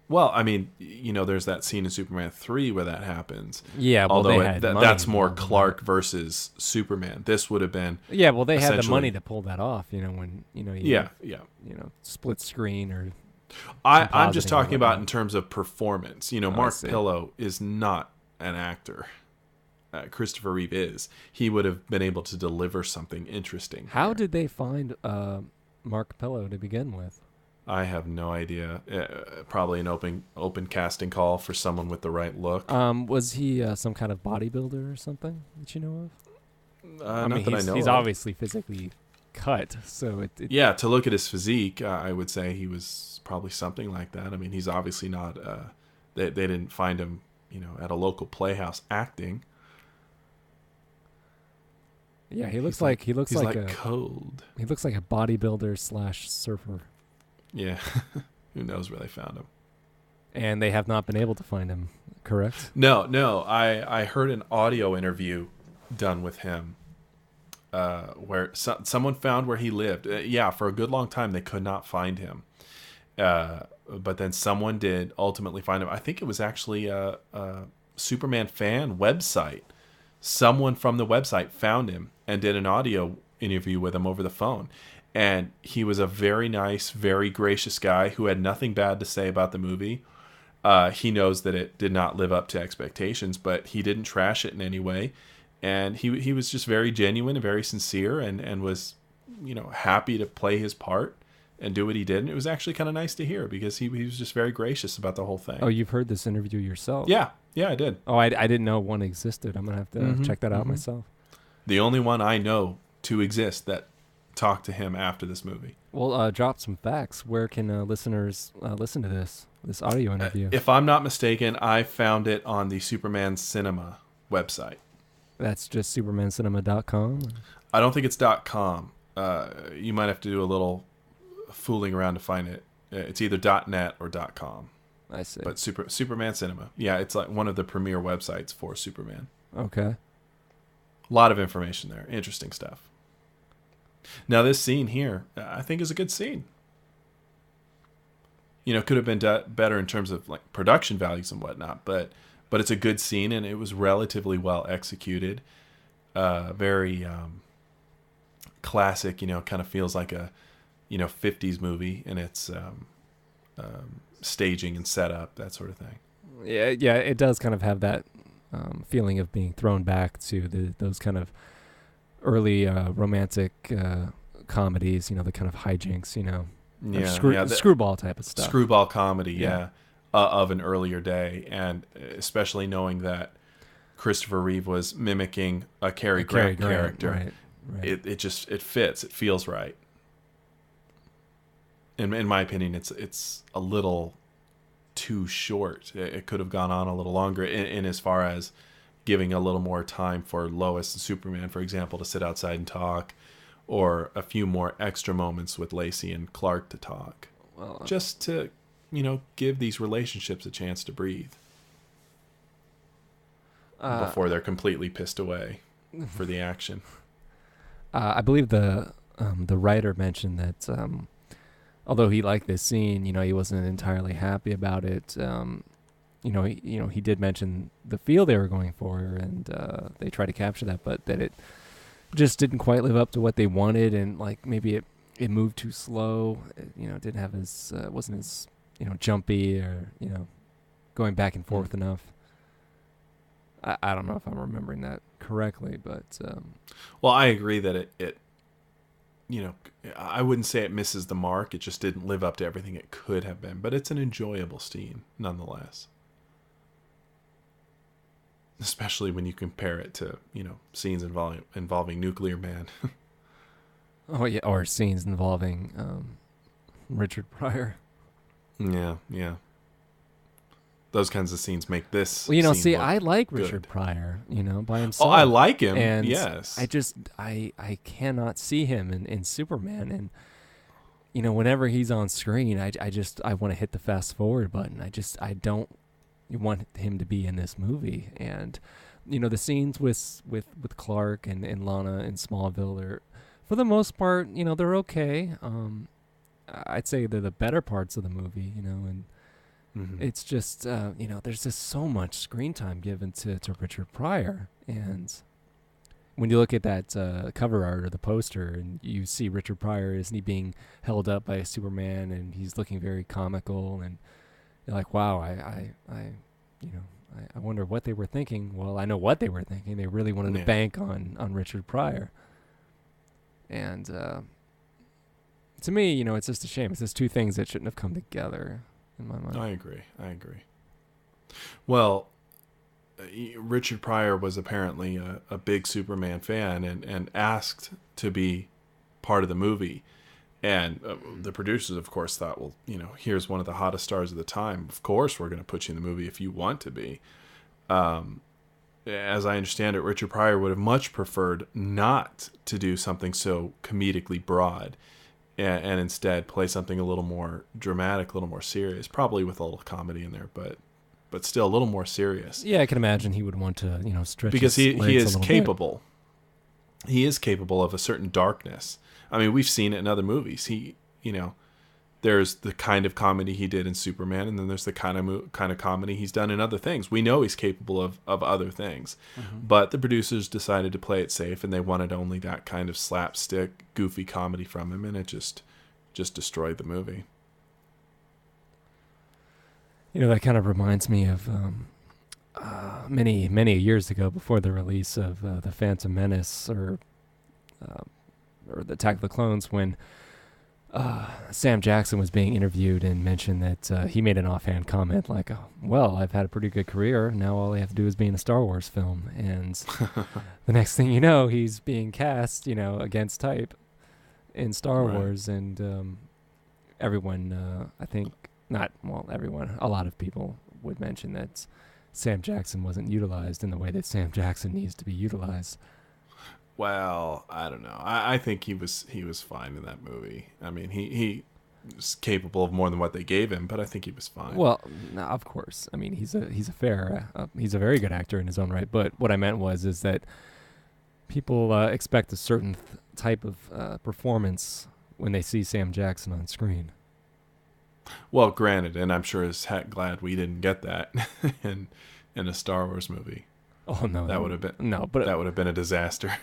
Well, I mean, there's that scene in Superman 3 where that happens. Yeah, well, although they had that's more Clark versus Superman. This would have been they had the money to pull that off. When split screen or. I'm just talking about in terms of performance. Mark Pillow is not an actor. Christopher Reeve is. He would have been able to deliver something interesting. How did they find Mark Pillow to begin with? I have no idea. Probably an open casting call for someone with the right look. Was he some kind of bodybuilder or something that you know of? I mean, he's obviously physically cut, so yeah. To look at his physique, I would say he was probably something like that. I mean, he's obviously not. They didn't find him, at a local playhouse acting. Yeah, he looks like cold. He looks like a bodybuilder / surfer. Yeah, who knows where they found him? And they have not been able to find him, correct? No. I heard an audio interview done with him where someone found where he lived. For a good long time they could not find him. But then someone did ultimately find him. I think it was actually a Superman fan website. Someone from the website found him and did an audio interview with him over the phone. And he was a very nice, very gracious guy who had nothing bad to say about the movie. He knows that it did not live up to expectations, but he didn't trash it in any way. And he was just very genuine and very sincere, and was, happy to play his part and do what he did. And it was actually kind of nice to hear, because he was just very gracious about the whole thing. Oh, you've heard this interview yourself? Yeah, I did. Oh, I didn't know one existed. I'm going to have to check that out myself. The only one I know to exist that talked to him after this movie. Well, drop some facts. Where can listeners listen to this audio interview? If I'm not mistaken, I found it on the Superman Cinema website. That's just supermancinema.com? I don't think it's .com. You might have to do a little fooling around to find it. It's either .net or .com. I see. But Superman Cinema. Yeah, it's like one of the premier websites for Superman. Okay. A lot of information there. Interesting stuff. Now, this scene here, I think, is a good scene. Could have been better in terms of like production values and whatnot, but it's a good scene, and it was relatively well executed. Very classic, kind of feels like a 50s movie in its staging and setup, that sort of thing. Yeah, it does kind of have that feeling of being thrown back to those kind of early romantic comedies, the kind of hijinks, the screwball type of stuff. Screwball comedy, of an earlier day, and especially knowing that Christopher Reeve was mimicking a Cary Grant character. Right. It fits. It feels right. In my opinion, it's a little too short. It could have gone on a little longer in as far as giving a little more time for Lois and Superman, for example, to sit outside and talk, or a few more extra moments with Lacey and Clark to talk. Well, just to, give these relationships a chance to breathe before they're completely pissed away for the action. I believe the writer mentioned that although he liked this scene, he wasn't entirely happy about it. He did mention the feel they were going for, and they tried to capture that, but that it just didn't quite live up to what they wanted, and like maybe it moved too slow. It didn't have wasn't as jumpy, or going back and forth enough. I don't know if I'm remembering that correctly, but well, I agree that it I wouldn't say it misses the mark. It just didn't live up to everything it could have been, but it's an enjoyable scene nonetheless. Especially when you compare it to, scenes involving Nuclear Man. Oh, yeah, or scenes involving Richard Pryor. Yeah. Those kinds of scenes make this. Well, I like Richard Pryor, by himself. Oh, I like him, and yes. I cannot see him in Superman, and, whenever he's on screen, I want to hit the fast forward button. I don't want him to be in this movie. And the scenes with Clark and Lana in Smallville are, for the most part, they're okay. I'd say they're the better parts of the movie, and it's just there's just so much screen time given to Richard Pryor. And when you look at that cover art or the poster, and you see Richard Pryor, isn't he being held up by Superman, and he's looking very comical, and you're like, wow, I wonder what they were thinking. Well, I know what they were thinking. They really wanted to bank on Richard Pryor. And to me, it's just a shame. It's just two things that shouldn't have come together in my mind. I agree. Well, Richard Pryor was apparently a big Superman fan and asked to be part of the movie. And the producers, of course, thought, well, here's one of the hottest stars of the time. Of course, we're going to put you in the movie if you want to be. As I understand it, Richard Pryor would have much preferred not to do something so comedically broad, and instead play something a little more dramatic, a little more serious, probably with a little comedy in there, but still a little more serious. Yeah, I can imagine he would want to, stretch because his he legs is a little capable. Bit. He is capable of a certain darkness. I mean, we've seen it in other movies. He, there's the kind of comedy he did in Superman, and then there's the kind of comedy he's done in other things. We know he's capable of other things, but the producers decided to play it safe, and they wanted only that kind of slapstick, goofy comedy from him, and it just destroyed the movie. That kind of reminds me of many years ago, before the release of the Phantom Menace or the Attack of the Clones, when Sam Jackson was being interviewed and mentioned that he made an offhand comment like, oh, well, I've had a pretty good career. Now all I have to do is be in a Star Wars film. And the next thing you know, he's being cast, against type in Star Wars. And everyone, I think, everyone, a lot of people would mention that Sam Jackson wasn't utilized in the way that Sam Jackson needs to be utilized. Well, I don't know. I think he was fine in that movie. I mean, he was capable of more than what they gave him, but I think he was fine. Well, no, of course. I mean, he's a very good actor in his own right. But what I meant is that people expect a certain type of performance when they see Sam Jackson on screen. Well, granted, and I'm sure as heck glad we didn't get that in a Star Wars movie. Oh no, that would have been that would have been a disaster.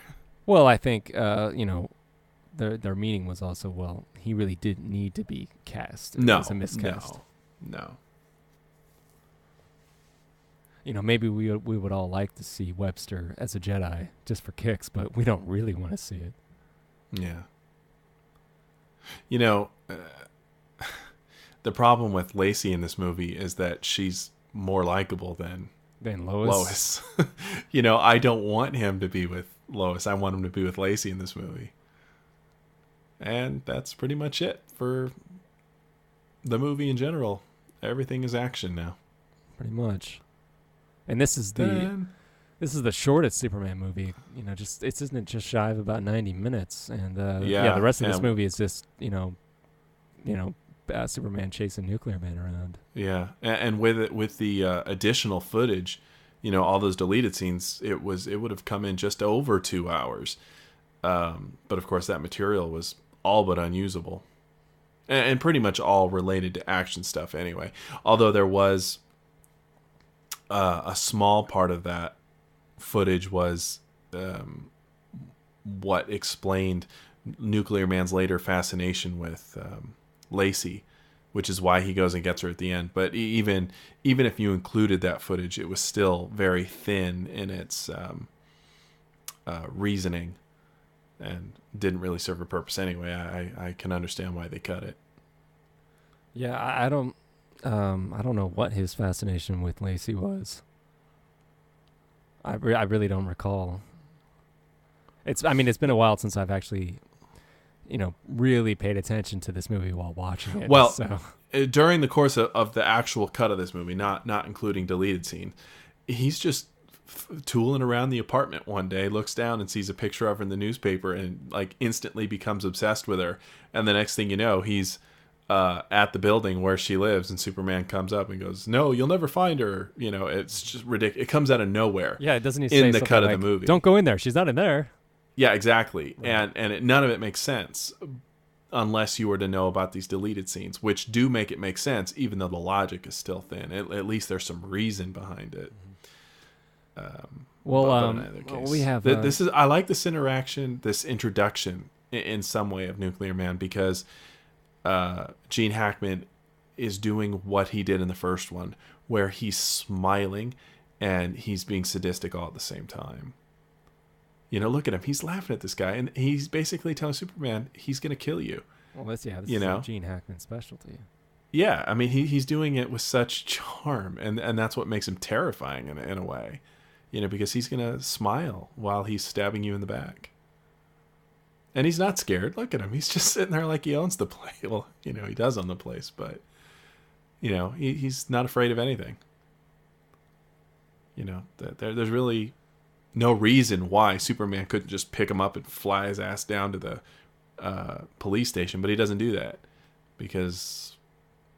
Well, I think their meaning was also, well, he really didn't need to be cast. It was a miscast. No. Maybe we would all like to see Webster as a Jedi just for kicks, but we don't really want to see it. Yeah. The problem with Lacey in this movie is that she's more likable than Lois. I don't want him to be with Lois. I want him to be with Lacey in this movie. And that's pretty much it for the movie in general. Everything is action now. Pretty much. And this is the shortest Superman movie. Isn't it just shy of about 90 minutes? And the rest of this movie is just Superman chasing Nuclear Man around. Yeah, and with the additional footage, all those deleted scenes, it would have come in just over 2 hours. But of course, that material was all but unusable, and pretty much all related to action stuff anyway. Although there was a small part of that footage was what explained Nuclear Man's later fascination with Lacey, which is why he goes and gets her at the end. But even if you included that footage, it was still very thin in its reasoning and didn't really serve a purpose anyway. I can understand why they cut it. Yeah, I don't know what his fascination with Lacey was. I really don't recall. It's been a while since I've actually really paid attention to this movie while watching it. Well, during the course of the actual cut of this movie, not including deleted scene, he's just tooling around the apartment one day, looks down and sees a picture of her in the newspaper, and instantly becomes obsessed with her. And the next thing you know, he's at the building where she lives, and Superman comes up and goes, "No, you'll never find her." It's just ridiculous. It comes out of nowhere. Yeah, it doesn't in the cut of the movie. Don't go in there. She's not in there. Yeah, exactly. Right. And none of it makes sense unless you were to know about these deleted scenes, which do make it make sense, even though the logic is still thin. At least there's some reason behind it. We have this is. I like this interaction, this introduction in some way of Nuclear Man, because Gene Hackman is doing what he did in the first one, where he's smiling and he's being sadistic all at the same time. Look at him. He's laughing at this guy, and he's basically telling Superman he's going to kill you. Well, this is Gene Hackman's specialty. Yeah, I mean, he's doing it with such charm, and that's what makes him terrifying in a way. Because he's going to smile while he's stabbing you in the back. And he's not scared. Look at him. He's just sitting there like he owns the place. Well, he does own the place, but, he's not afraid of anything. There's really no reason why Superman couldn't just pick him up and fly his ass down to the police station, but he doesn't do that because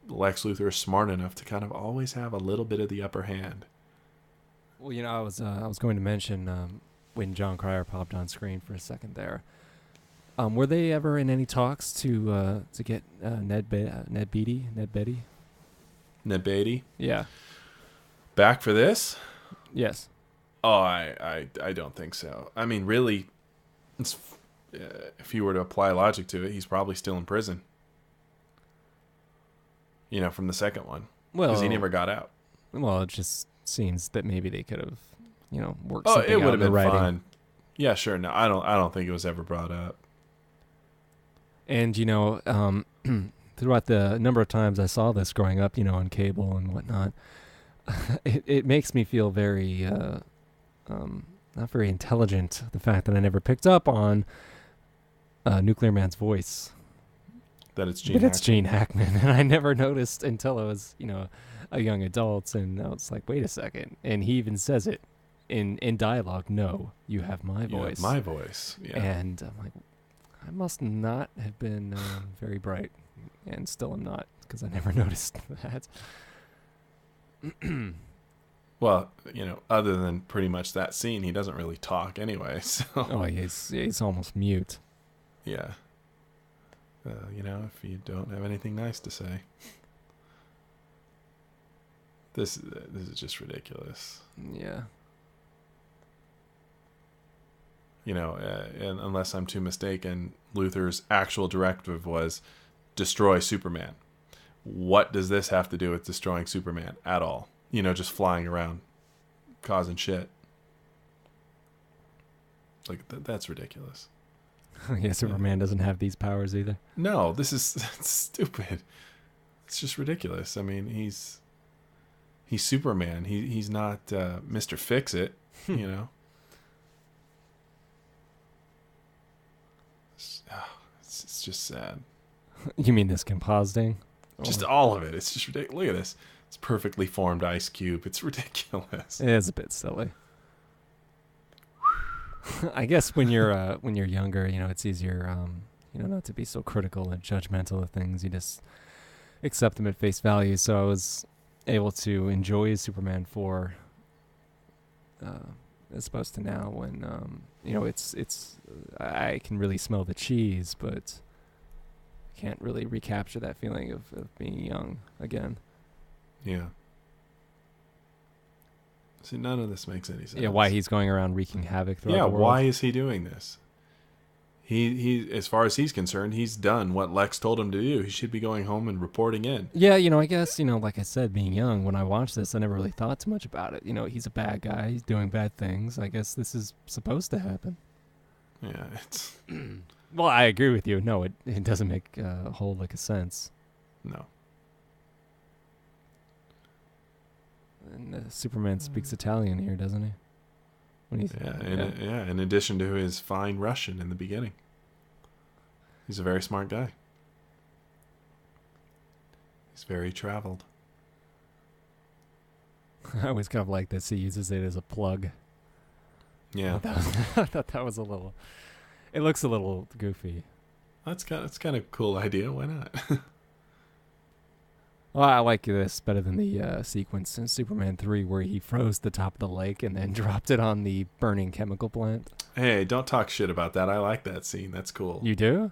Lex Luthor is smart enough to kind of always have a little bit of the upper hand. Well, I was going to mention when John Cryer popped on screen for a second there. Were they ever in any talks to get Ned Beatty? Ned Betty? Ned Beatty Yeah. back for this? Yes. Oh, I don't think so. I mean, really, it's, if you were to apply logic to it, he's probably still in prison. From the second one, Well, because he never got out. Well, it just seems that maybe they could have, worked Oh, something it out would in have the been writing. fine. Yeah, sure. No, I don't think it was ever brought up. And throughout the number of times I saw this growing up, on cable and whatnot, it makes me feel very not very intelligent. The fact that I never picked up on Nuclear Man's voice. That it's Gene. But it's Hackman. Gene Hackman, and I never noticed until I was, a young adult, and I was like, wait a second. And he even says it in dialogue. No, you have my You have voice. my voice. Yeah. And I'm like, I must not have been very bright, and still am not, because I never noticed that. Well, other than pretty much that scene, he doesn't really talk anyway. So Oh, he's almost mute. yeah. If you don't have anything nice to say, this is just ridiculous. Yeah. And unless I'm too mistaken, Luthor's actual directive was destroy Superman. What does this have to do with destroying Superman at all? Just flying around, causing shit. Like that's ridiculous. Yeah, Superman doesn't have these powers either. No, this is that's stupid. It's just ridiculous. I mean, he's Superman. He's not Mr. Fix It. It's just sad. You mean this compositing? Just all of it. It's just ridiculous. Look at this. It's perfectly formed ice cube. It's ridiculous. It is a bit silly. I guess when you're younger, it's easier, not to be so critical and judgmental of things. You just accept them at face value. So I was able to enjoy Superman 4, as opposed to now when, it's I can really smell the cheese, but can't really recapture that feeling of being young again. Yeah. See, none of this makes any sense. Yeah, why he's going around wreaking havoc throughout the world. Why is he doing this? He as far as he's concerned, he's done what Lex told him to do. He should be going home and reporting in. Yeah, I guess, like I said, being young, when I watched this, I never really thought too much about it. He's a bad guy. He's doing bad things. I guess this is supposed to happen. Yeah, it's... Well, I agree with you. No, it doesn't make a whole lick of sense. No. And Superman speaks Italian here, doesn't he? When he's, in addition to his fine Russian in the beginning. He's a very smart guy. He's very traveled. I always kind of like this. He uses it as a plug. Yeah. I thought that was a little... It looks a little goofy. That's kind of a cool idea. Why not? Well, I like this better than the sequence in Superman 3 where he froze the top of the lake and then dropped it on the burning chemical plant. Hey, don't talk shit about that. I like that scene. That's cool. You do?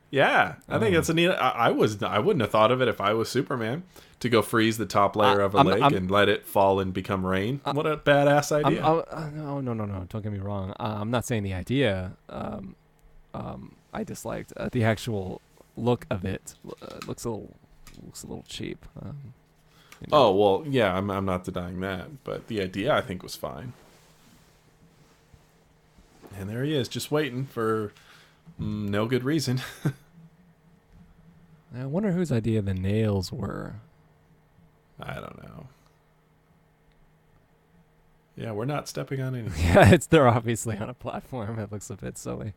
Yeah, I think that's a neat. I wouldn't have thought of it if I was Superman, to go freeze the top layer of a lake and let it fall and become rain. What a badass idea! No, don't get me wrong. I'm not saying the idea. I disliked the actual look of it. Looks a little cheap. Oh well, yeah, I'm not denying that, but the idea I think was fine. And there he is, just waiting for no good reason. I wonder whose idea the nails were. I don't know. Yeah, we're not stepping on anything. Yeah, they're obviously on a platform. It looks a bit silly.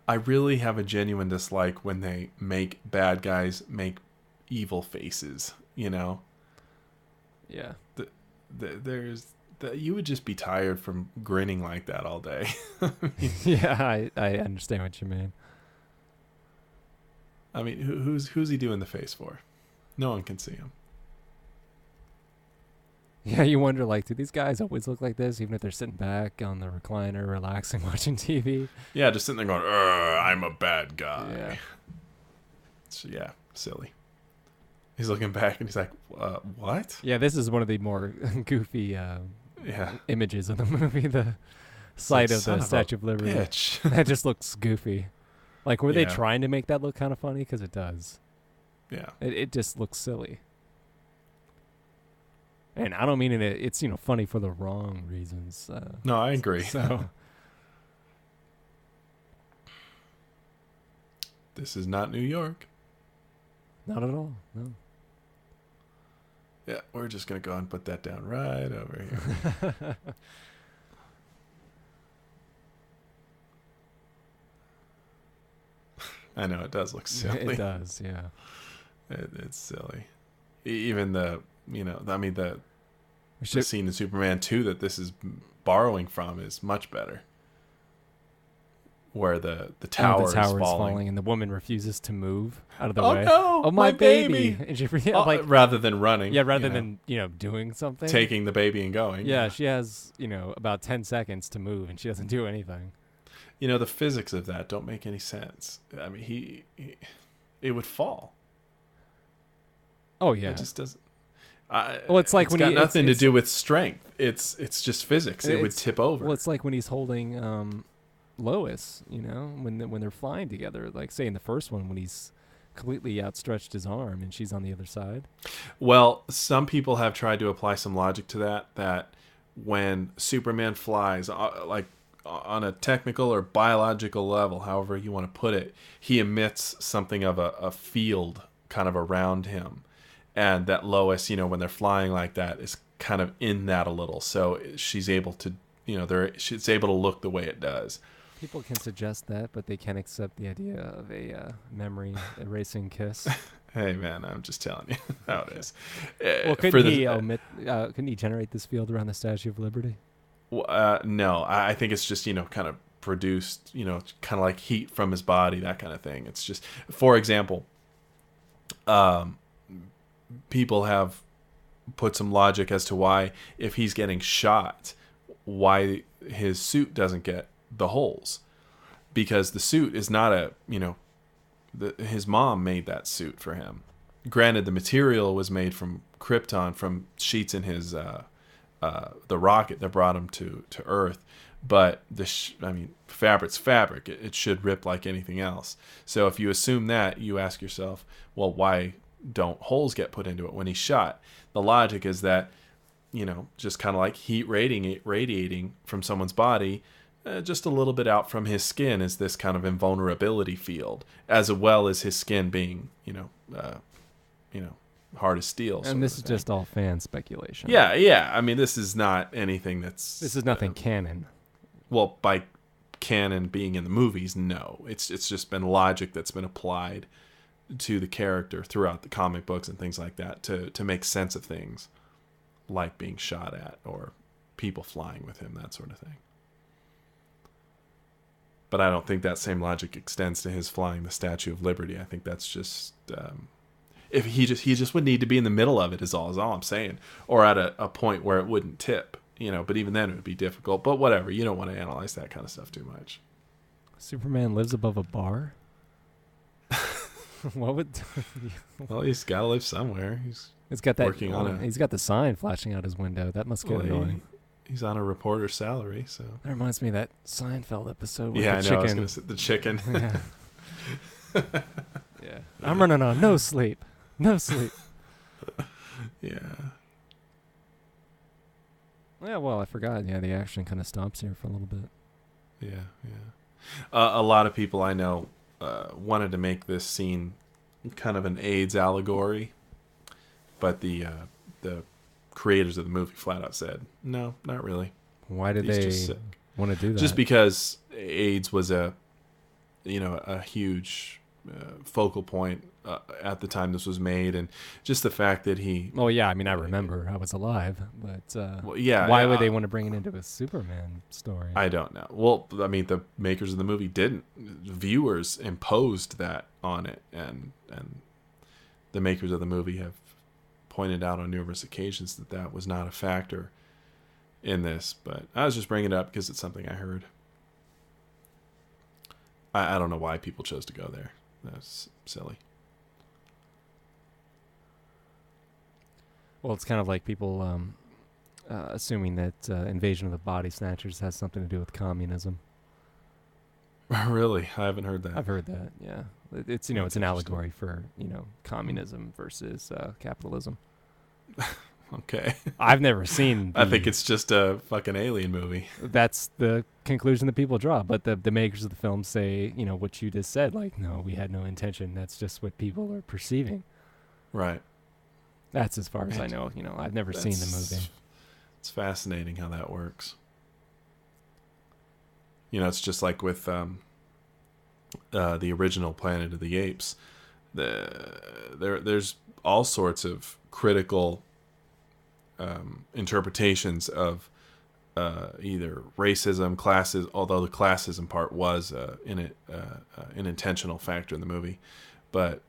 I really have a genuine dislike when they make bad guys make evil faces, Yeah. You would just be tired from grinning like that all day. Yeah, I understand what you mean. I mean, who's he doing the face for? No one can see him. Yeah, you wonder, like, do these guys always look like this, even if they're sitting back on the recliner, relaxing, watching TV? Yeah, just sitting there going, I'm a bad guy. Yeah. So, yeah, silly. He's looking back and he's like, what? Yeah, this is one of the more goofy Yeah. images of the movie. The sight of the Statue of Liberty. Bitch. That just looks goofy. Like, were they Yeah. trying to make that look kind of funny? Because it does. Yeah. It just looks silly. And I don't mean it's, funny for the wrong reasons. No, I agree. So, This is not New York. not at all. No. Yeah, we're just going to go ahead and put that down right over here. I know, it does look silly. It does, yeah. It's silly. Even the We the scene in Superman 2 that this is borrowing from is much better. Where the tower, the tower is falling. and the woman refuses to move out of the Oh way. no! Oh, my baby! And she, rather than running. yeah, rather you know, than, doing something. taking the baby and going. Yeah, she has, about 10 seconds to move, and she doesn't do anything. The physics of that don't make any sense. I mean, he it would fall. Oh, yeah. It just doesn't. Well, it's like it's when got he- nothing it's- to do with strength. It's just physics. It would It's- tip over. Well, it's like when he's holding Lois, when they're flying together. Like, say, in the first one, when he's completely outstretched his arm and she's on the other side. Well, some people have tried to apply some logic to that when Superman flies, like on a technical or biological level, however you want to put it, he emits something of a field kind of around him. And that Lois, when they're flying like that, is kind of in that a little. So she's able to, she's able to look the way it does. People can suggest that, but they can't accept the idea of a memory erasing kiss. Hey, man, I'm just telling you how it is. Well, couldn't he generate this field around the Statue of Liberty? No, I think it's just, kind of produced, kind of like heat from his body, that kind of thing. It's just, for example, people have put some logic as to why, if he's getting shot, why his suit doesn't get the holes. Because the suit is not his mom made that suit for him. Granted, the material was made from Krypton, from sheets in his the rocket that brought him to Earth, but fabric's fabric. It should rip like anything else. So if you assume that, you ask yourself, well, why don't holes get put into it when he's shot? The logic is that, just kind of like heat radiating from someone's body, just a little bit out from his skin is this kind of invulnerability field, as well as his skin being, hard as steel. And this is just all fan speculation. Yeah. I mean, this is not anything that's... This is nothing canon. Well, by canon being in the movies, no. It's just been logic that's been applied to the character throughout the comic books and things like that to make sense of things like being shot at or people flying with him, that sort of thing. But I don't think that same logic extends to his flying the Statue of Liberty. I think that's just... if he just would need to be in the middle of it is all I'm saying. Or at a point where it wouldn't tip. But even then it would be difficult. But whatever, you don't want to analyze that kind of stuff too much. Superman lives above a bar? What would... Well, he's got to live somewhere. It's got that working on it. He's got the sign flashing out his window. That must get annoying. He's on a reporter's salary, so... That reminds me of that Seinfeld episode with Yeah, the I know. I was chicken. going to say the chicken. Yeah. Yeah. I'm running on no sleep. No sleep. Yeah. Yeah, well, I forgot. Yeah, the action kind of stops here for a little bit. Yeah. A lot of people I know wanted to make this scene kind of an AIDS allegory, but the creators of the movie flat out said, no, not really. Why did He's they just sick. want to do that? Just because AIDS was a huge focal point at the time this was made, and just the fact that he... Oh, yeah, I mean, I remember. I was alive, but Well, yeah. why would they want to bring it into a Superman story? I don't know. Well, I mean, the makers of the movie didn't. Viewers imposed that on it, and the makers of the movie have pointed out on numerous occasions that that was not a factor in this. But I was just bringing it up because it's something I heard. I don't know why people chose to go there. That's silly. Well, it's kind of like people assuming that Invasion of the Body Snatchers has something to do with communism. Really? I haven't heard that. I've heard that, yeah. It's, you know, it's an allegory for, you know, communism versus capitalism. Okay. I've never seen I think it's just a fucking alien movie. That's the conclusion that people draw. But the makers of the film say, you know, what you just said, like, no, we had no intention. That's just what people are perceiving. Right. That's as far as I know. You know, I've never seen the movie. It's fascinating how that works. You know, it's just like with the original Planet of the Apes. There's all sorts of critical interpretations of either racism, classism, although the classism part was an intentional factor in the movie, but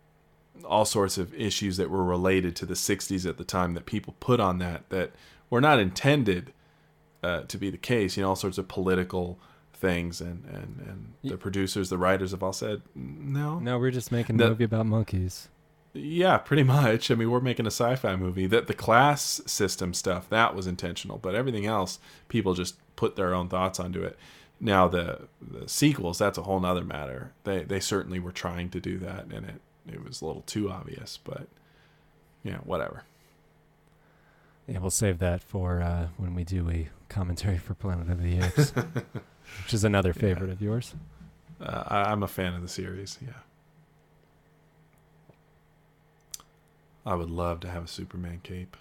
all sorts of issues that were related to the 60s at the time that people put on that were not intended to be the case. You know, all sorts of political things, and the producers, the writers have all said, no, we're just making a movie about monkeys. Yeah, pretty much. I mean, we're making a sci-fi movie. That the class system stuff, that was intentional, but everything else, people just put their own thoughts onto it. Now the sequels, that's a whole nother matter. They certainly were trying to do that, and it was a little too obvious, but yeah, whatever. Yeah, we'll save that for when we do a commentary for Planet of the Apes, which is another favorite of yours. I'm a fan of the series, yeah. I would love to have a Superman cape.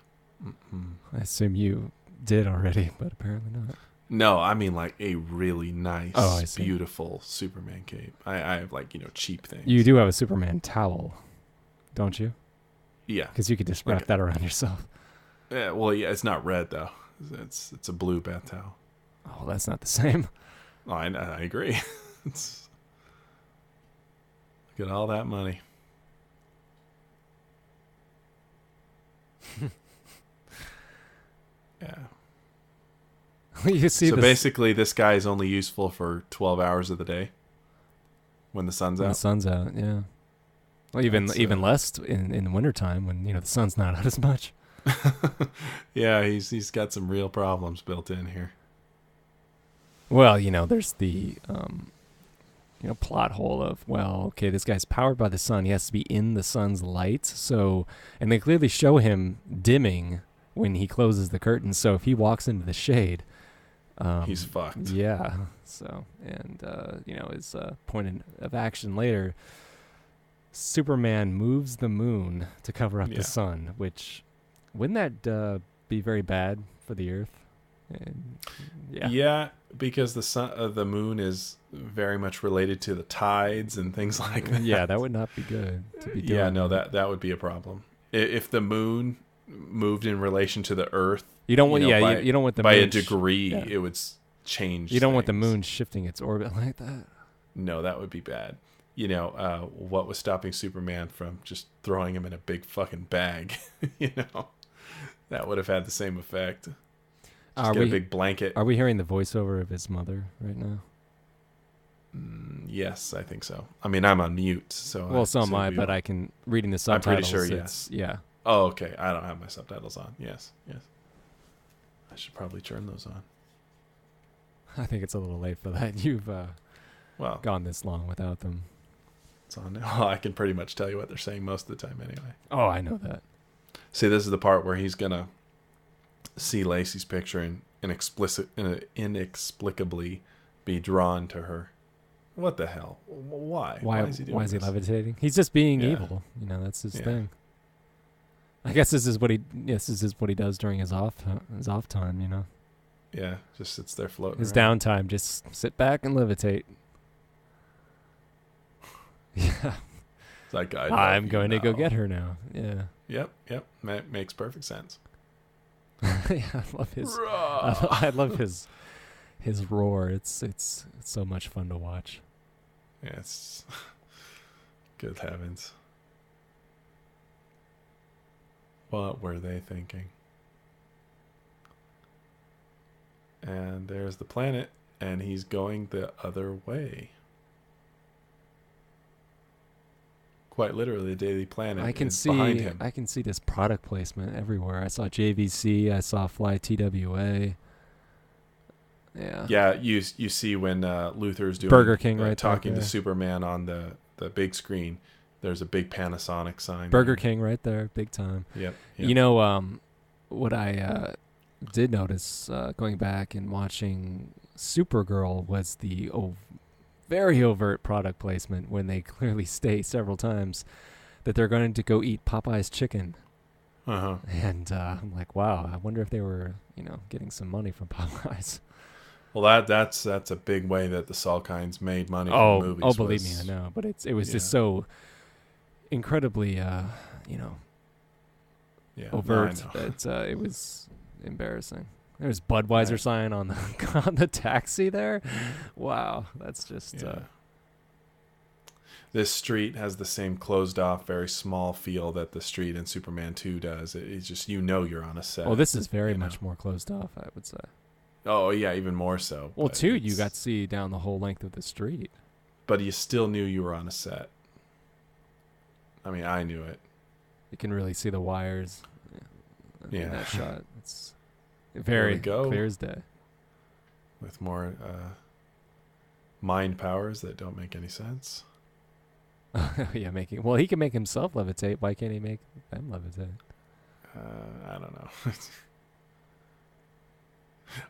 I assume you did already, but apparently not. No, I mean like a really nice, see. beautiful Superman cape. I have like, you know, cheap things. You do have a Superman towel, don't you? Yeah. Because you could just wrap that around yourself. Yeah, well, yeah, it's not red though. It's a blue bath towel. Oh, that's not the same. Oh, I agree. Look at all that money. Yeah. You see, so basically, this guy is only useful for 12 hours of the day when the sun's out. The sun's out, yeah. Well, even less in the wintertime when, you know, the sun's not out as much. Yeah, he's got some real problems built in here. Well, you know, there's the plot hole of, well, okay, this guy's powered by the sun. He has to be in the sun's light. So, and they clearly show him dimming when he closes the curtains. So if he walks into the shade, he's fucked. Yeah. So, and his point of action later, Superman moves the moon to cover up the sun, which wouldn't that be very bad for the Earth? And, yeah, because the moon is very much related to the tides and things like that. Yeah, that would not be good to be doing. Yeah, no, that would be a problem. If the moon moved in relation to the Earth, you don't want you don't want the by moon a degree it would change. You don't want the moon shifting its orbit like that. No, that would be bad. You know, what was stopping Superman from just throwing him in a big fucking bag? You know, that would have had the same effect. Just get a big blanket. Are we hearing the voiceover of his mother right now? Yes, I think so. I mean, I'm on mute, so. Well, so am I, but I can reading the subtitles. I'm pretty sure, yes. Yeah. Oh, okay. I don't have my subtitles on. Yes. I should probably turn those on. I think it's a little late for that. You've gone this long without them. It's on now. Well, I can pretty much tell you what they're saying most of the time anyway. Oh, I know that. See, this is the part where he's going to see Lacey's picture and inexplicably be drawn to her. What the hell? Why? Why is he doing this? Levitating? He's just being evil. You know, that's his thing. I guess this is what he does during his off time, you know. Yeah, just sits there floating. His around. downtime, just sit back and levitate. Yeah. It's like I'm going to go get her now. Yeah. Yep. That makes perfect sense. Yeah, I love his. I love his roar. It's so much fun to watch. Yeah, it's good heavens. What were they thinking? And there's the planet, and he's going the other way. Quite literally, the Daily Planet is behind him. I can see this product placement everywhere. I saw JVC. I saw Fly TWA. Yeah. Yeah, you see when Luther's doing Burger King right talking there. to Superman on the big screen. There's a big Panasonic sign. Burger King right there, big time. Yep. You know, what I did notice going back and watching Supergirl was the very overt product placement when they clearly state several times that they're going to go eat Popeye's chicken. Uh-huh. And I'm like, wow, I wonder if they were, getting some money from Popeyes. Well, that's a big way that the Salkinds made money from the movies. Oh, believe me, I know. But it was just so incredibly, overt that it was embarrassing. There's Budweiser sign on the on the taxi there. Wow, that's just. This street has the same closed off, very small feel that the street in Superman 2 does. It's just you're on a set. Oh, this is very much more closed off, I would say. Oh yeah, even more so. Well, 2, you got to see down the whole length of the street. But you still knew you were on a set. I mean, I knew it. You can really see the wires. In that shot. It's very clear as day. With more mind powers that don't make any sense. Yeah, well, he can make himself levitate. Why can't he make them levitate? I don't know.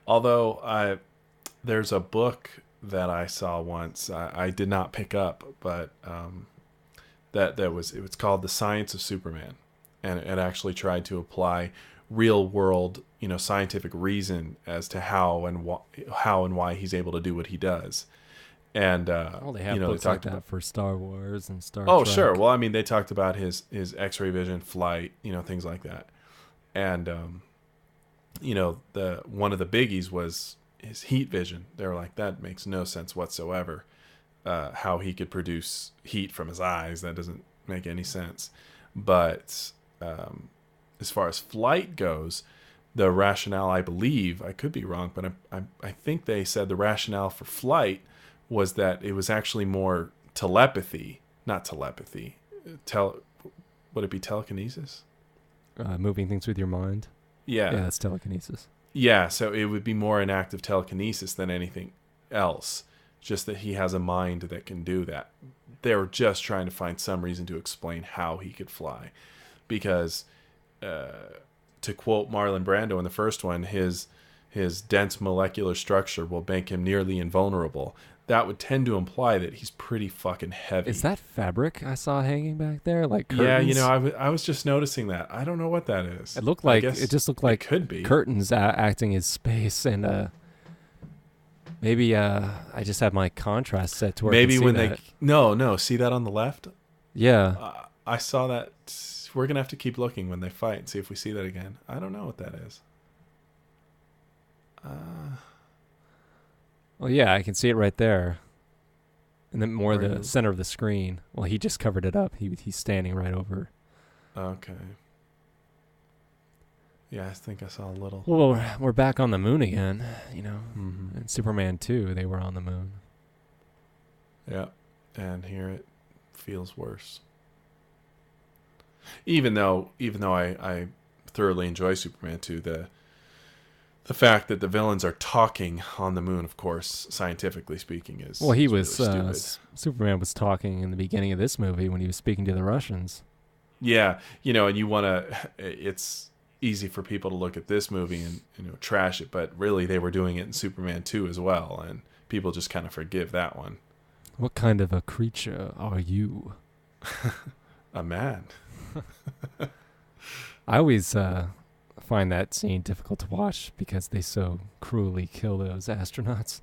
Although there's a book that I saw once. I did not pick up, but it was called The Science of Superman, and it actually tried to apply real world, scientific reason as to how and why he's able to do what he does. And they have books like that for Star Wars and Star Trek. Sure. Well, I mean, they talked about his X-ray vision, flight, things like that. And one of the biggies was his heat vision. They were like, that makes no sense whatsoever. How he could produce heat from his eyes, that doesn't make any sense. But as far as flight goes, the rationale, I believe, I could be wrong, but I think they said the rationale for flight was that it was actually more not telepathy. Would it be telekinesis? Moving things with your mind. Yeah, that's telekinesis. Yeah, so it would be more an act of telekinesis than anything else. Just that he has a mind that can do that. They were just trying to find some reason to explain how he could fly, because to quote Marlon Brando in the first one, his dense molecular structure will make him nearly invulnerable. That would tend to imply that he's pretty fucking heavy. Is that fabric I saw hanging back there? Like curtains? Yeah, I was just noticing that. I don't know what that is. It looked like it just looked like could be curtains acting as space, and maybe I just have my contrast set to where maybe I can see when that. No, see that on the left? Yeah, I saw that. We're gonna have to keep looking when they fight and see if we see that again. I don't know what that is. Well, yeah, I can see it right there. And then more the center of the screen. Well, he just covered it up. He's standing right over. Okay. Yeah, I think I saw a little. Well, we're back on the moon again, Mm-hmm. In Superman 2, they were on the moon. Yeah, and here it feels worse. Even though I thoroughly enjoy Superman 2, the fact that the villains are talking on the moon, of course, scientifically speaking, is he really was stupid. Superman was talking in the beginning of this movie when he was speaking to the Russians. Yeah, and you want to. It's easy for people to look at this movie and trash it, but really they were doing it in Superman 2 as well, and people just kind of forgive that one. What kind of a creature are you? A man. I always find that scene difficult to watch because they so cruelly kill those astronauts.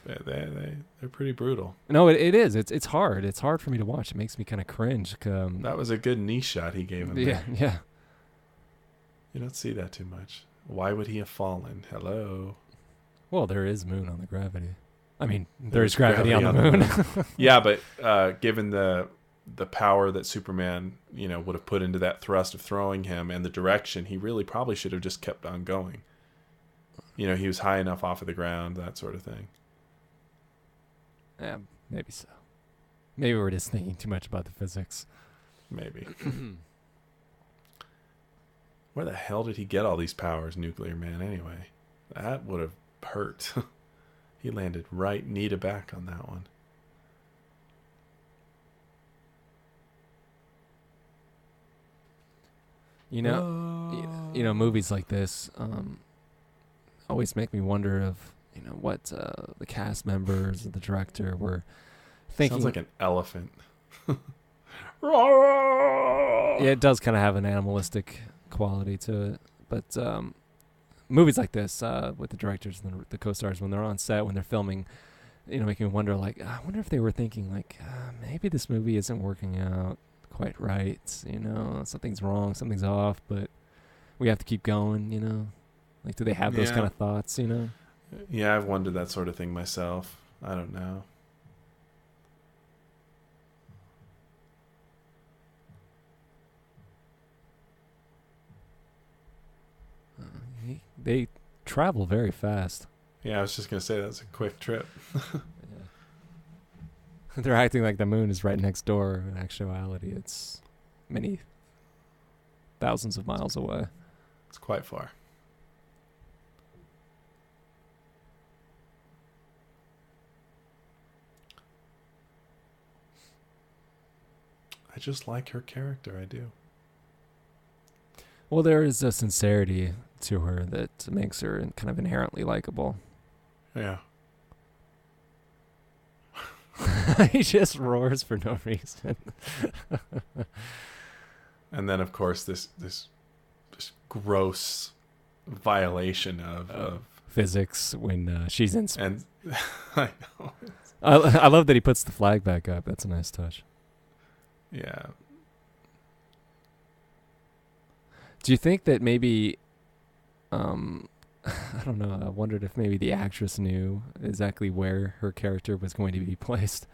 They're pretty brutal. No, it is. It's hard. It's hard for me to watch. It makes me kind of cringe. That was a good knee shot he gave him. Yeah, there. yeah. You don't see that too much. Why would he have fallen? Hello. Well, there is moon on the gravity. I mean, there's gravity on the moon. Yeah, but given the the power that Superman, would have put into that thrust of throwing him and the direction, he really probably should have just kept on going. He was high enough off of the ground, that sort of thing. Yeah, maybe so. Maybe we're just thinking too much about the physics. Maybe. Where the hell did he get all these powers, Nuclear Man, anyway? That would have hurt. He landed right knee to back on that one. Movies like this always make me wonder of what the cast members or the director were thinking. Sounds like an elephant. Yeah, it does kind of have an animalistic quality to it, but movies like this with the directors and the co-stars, when they're on set, when they're filming, make me wonder, like, I wonder if they were thinking, like, maybe this movie isn't working out quite right, something's wrong, something's off, but we have to keep going, like, do they have those kind of thoughts, Yeah, I've wondered that sort of thing myself. I don't know. They travel very fast. Yeah, I was just going to say that's a quick trip. They're acting like the moon is right next door. In actuality, it's many thousands of miles away. It's quite far. I just like her character, I do. Well, there is a sincerity to her that makes her kind of inherently likable. Yeah. He just roars for no reason. And then, of course, this gross violation of physics when she's in. And I know. I love that he puts the flag back up. That's a nice touch. Yeah. Do you think that maybe, I don't know, I wondered if maybe the actress knew exactly where her character was going to be placed?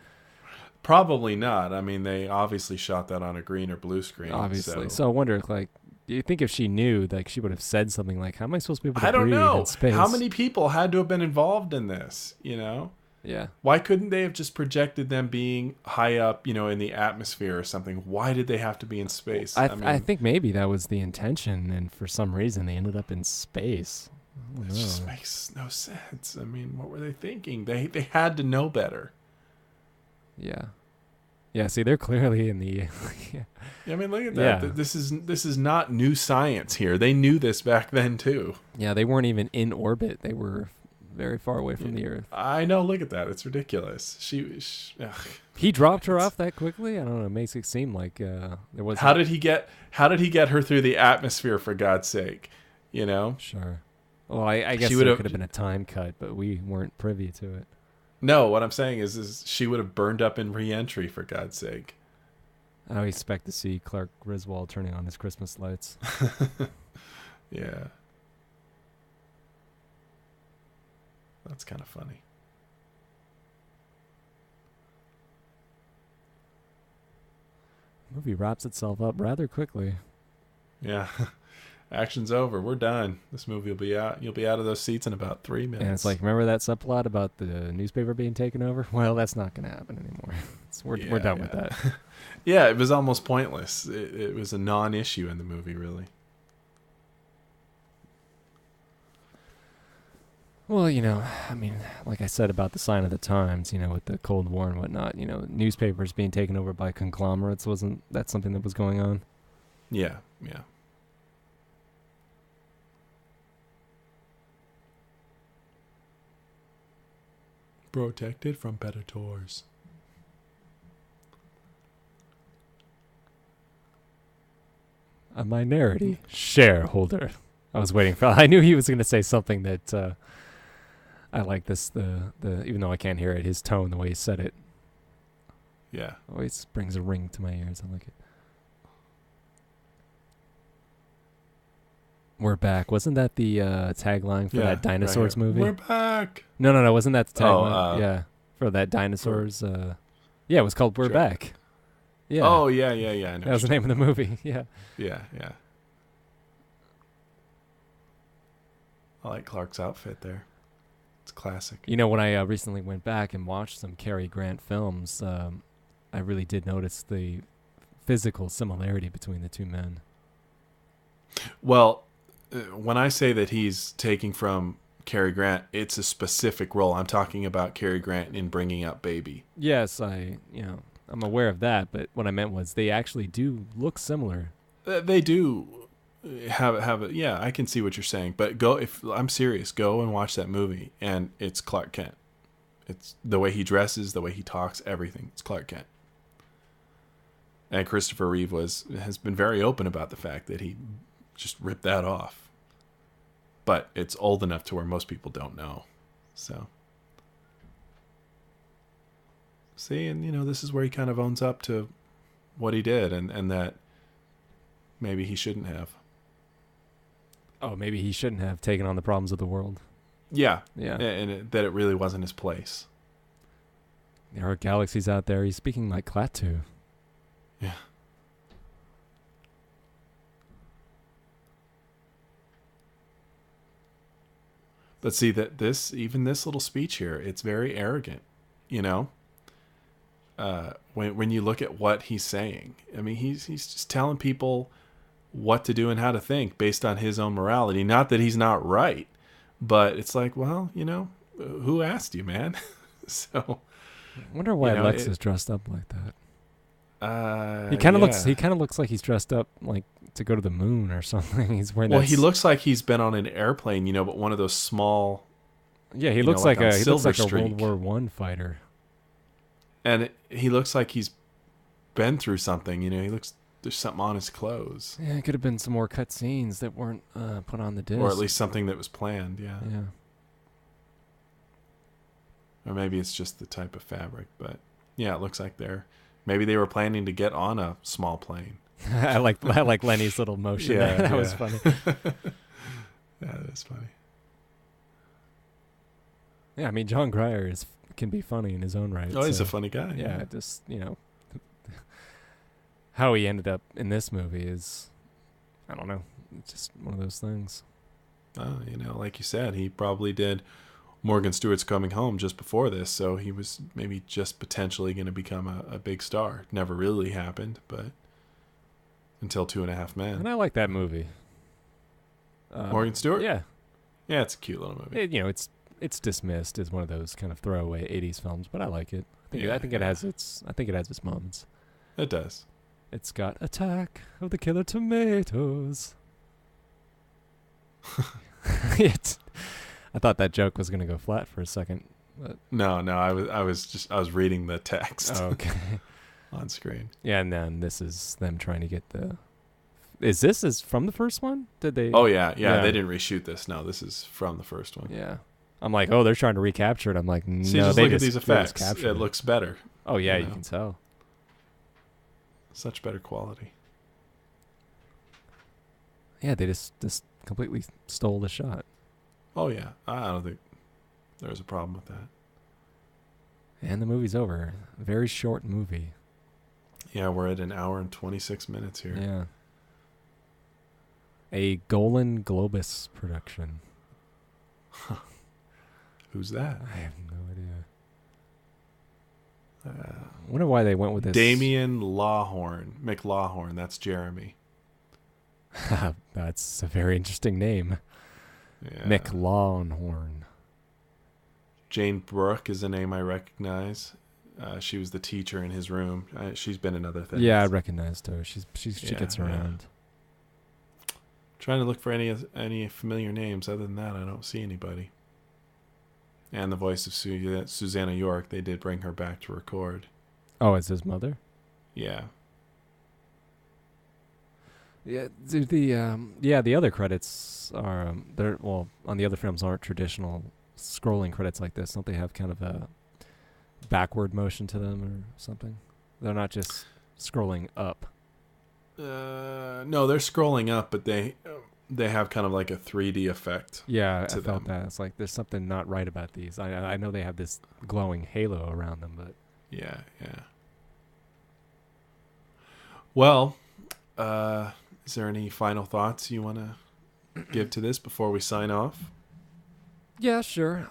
Probably not. I mean, they obviously shot that on a green or blue screen. Obviously. So I wonder, like, do you think if she knew, like, she would have said something like, how am I supposed to be able to I don't breathe know. in space? How many people had to have been involved in this, Yeah. Why couldn't they have just projected them being high up, in the atmosphere or something? Why did they have to be in space? I think maybe that was the intention, and for some reason they ended up in space. It just makes no sense. I mean, what were they thinking? They had to know better. Yeah. Yeah, see, they're clearly in the... Yeah, I mean, look at that. Yeah. This is not new science here. They knew this back then, too. Yeah, they weren't even in orbit. They were very far away from the Earth. I know, look at that. It's ridiculous. He dropped her off that quickly? I don't know. It makes it seem like there was... How did he get her through the atmosphere, for God's sake? Sure. Well, I guess there could have been a time cut, but we weren't privy to it. No, what I'm saying is she would have burned up in re-entry, for God's sake. I expect to see Clark Griswold turning on his Christmas lights. Yeah. That's kind of funny. The movie wraps itself up rather quickly. Yeah. Action's over. We're done. This movie will be out. You'll be out of those seats in about 3 minutes. And it's like, remember that subplot about the newspaper being taken over? Well, that's not going to happen anymore. We're done with that. Yeah, it was almost pointless. It was a non-issue in the movie, really. Well, I mean, like I said about the sign of the times, with the Cold War and whatnot, newspapers being taken over by conglomerates, wasn't that something that was going on? Yeah, yeah. Protected from predators. A minority shareholder. I was waiting for... I knew he was going to say something that... I like this, the even though I can't hear it, his tone, the way he said it. Yeah. Always brings a ring to my ears. I like it. We're back. Wasn't that the tagline for that Dinosaurs movie? We're back. No. Wasn't that the tagline? Yeah. For that Dinosaurs. Yeah, it was called We're Back. Yeah. Oh, yeah. I know. That was the name of the movie. Yeah. Yeah. I like Clark's outfit there. It's classic. You know, when I recently went back and watched some Cary Grant films, I really did notice the physical similarity between the two men. Well, when I say that he's taking from Cary Grant, it's a specific role. I'm talking about Cary Grant in Bringing Up Baby. Yes, I'm aware of that, but what I meant was they actually do look similar. They do have yeah, I can see what you're saying, but if I'm serious, go and watch that movie, and it's Clark Kent. It's the way he dresses, the way he talks, everything. It's Clark Kent. And Christopher Reeve has been very open about the fact that he just ripped that off. But it's old enough to where most people don't know. So see, and this is where he kind of owns up to what he did, and that maybe he shouldn't have. Oh, maybe he shouldn't have taken on the problems of the world. Yeah. Yeah. And that it really wasn't his place. There are galaxies out there. He's speaking like Klaatu. Yeah. But see that even this little speech here, it's very arrogant, when you look at what he's saying. I mean, he's just telling people what to do and how to think based on his own morality. Not that he's not right, but it's like, well, who asked you, man? So I wonder why Lex is dressed up like that. He kind of looks like he's dressed up like to go to the moon or something. He's wearing. Well, he looks like he's been on an airplane, but one of those small. Yeah, he looks like a Streak. World War I fighter. And he looks like he's been through something. He looks. There's something on his clothes. Yeah, it could have been some more cut scenes that weren't put on the disc. Or at least something that was planned, yeah. Yeah. Or maybe it's just the type of fabric. But, yeah, it looks like maybe they were planning to get on a small plane. I like Lenny's little motion. Yeah, that was funny. Yeah, that's funny. Yeah, I mean, John Cryer can be funny in his own right. Oh, he's a funny guy. Yeah, just, how he ended up in this movie is, I don't know, it's just one of those things. Like you said, he probably did Morgan Stewart's Coming Home just before this, so he was maybe just potentially going to become a big star. Never really happened, but until 2.5 Men. And I like that movie. Morgan Stewart? Yeah. Yeah, it's a cute little movie. It's dismissed as one of those kind of throwaway 80s films, but I like it. I think it has its moments. It does. It's got Attack of the Killer Tomatoes. I thought that joke was going to go flat for a second. But No, I was reading the text. Oh, okay. On screen. Yeah, and then this is them trying to get the. Is this from the first one? Did they? Oh yeah. They didn't reshoot this. No, this is from the first one. Yeah. I'm like, oh, they're trying to recapture it. I'm like, no, See, just they look just at these effects. captured It looks better. Oh yeah, you can tell. Such better quality. Yeah, they just completely stole the shot. Oh yeah, I don't think there's a problem with that. And the movie's over. Very short movie. Yeah, we're at 1 hour and 26 minutes here. Yeah. A Golan Globus production. Who's that? I have no idea. I wonder why they went with this. Damien McLawhorn. That's Jeremy. That's a very interesting name. Yeah. McLawhorn. Jane Brooke is a name I recognize. She was the teacher in his room. She's been in other things. Yeah, I recognized her. She gets around. Trying to look for any familiar names. Other than that, I don't see anybody. And the voice of Susanna York, they did bring her back to record. Oh, it's his mother? Yeah. Yeah, the other credits are on the other films aren't traditional scrolling credits like this. Don't they have kind of a backward motion to them or something? They're not just scrolling up. No, they're scrolling up, but they have kind of like a 3D effect. Yeah, I felt that. It's like there's something not right about these. I know they have this glowing halo around them, but yeah. Well, is there any final thoughts you want to give to this before we sign off? Yeah, sure.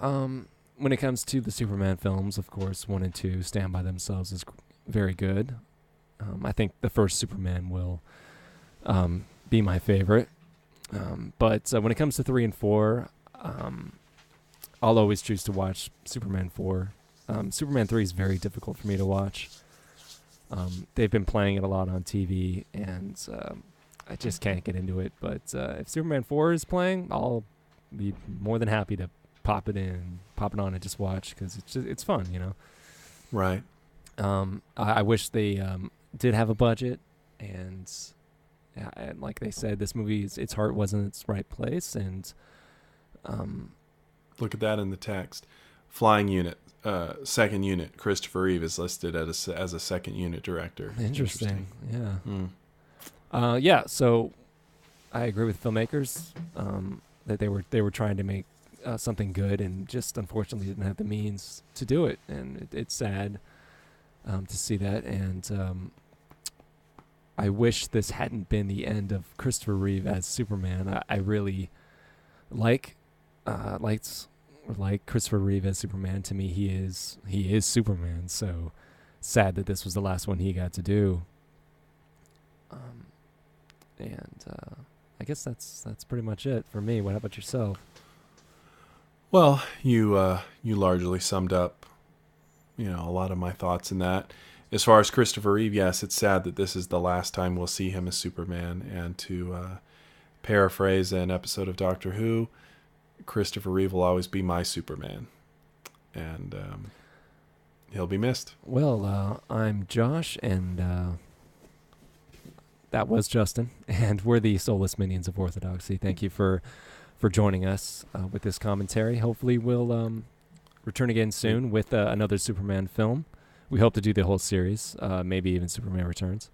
When it comes to the Superman films, of course, 1 and 2 stand by themselves as very good. I think the first Superman will be my favorite. But when it comes to 3 and 4, I'll always choose to watch Superman 4. Superman 3 is very difficult for me to watch. They've been playing it a lot on TV, and I just can't get into it. But if Superman 4 is playing, I'll be more than happy to pop it on and just watch, because it's fun, you know. Right. I wish they did have a budget, and like they said, this movie, its heart wasn't in its right place, and look at that in the text. Flying unit, second unit. Christopher Reeve is listed as a second unit director. Interesting. Yeah. Yeah. So I agree with filmmakers that they were trying to make something good, and just unfortunately didn't have the means to do it, and it's sad to see that. And I wish this hadn't been the end of Christopher Reeve as Superman. I really liked Christopher Reeve as Superman. To me, he is Superman. So sad that this was the last one he got to do. And I guess that's pretty much it for me. What about yourself? Well, you largely summed up, a lot of my thoughts in that. As far as Christopher Reeve, yes, it's sad that this is the last time we'll see him as Superman. And to paraphrase an episode of Doctor Who, Christopher Reeve will always be my Superman, and he'll be missed. Well, I'm Josh, and that was Justin, and we're the Soulless Minions of Orthodoxy. Thank you for joining us with this commentary. Hopefully we'll return again soon with another Superman film. We hope to do the whole series, maybe even Superman Returns.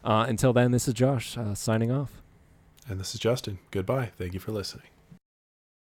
Until then, this is Josh signing off. And this is Justin. Goodbye. Thank you for listening.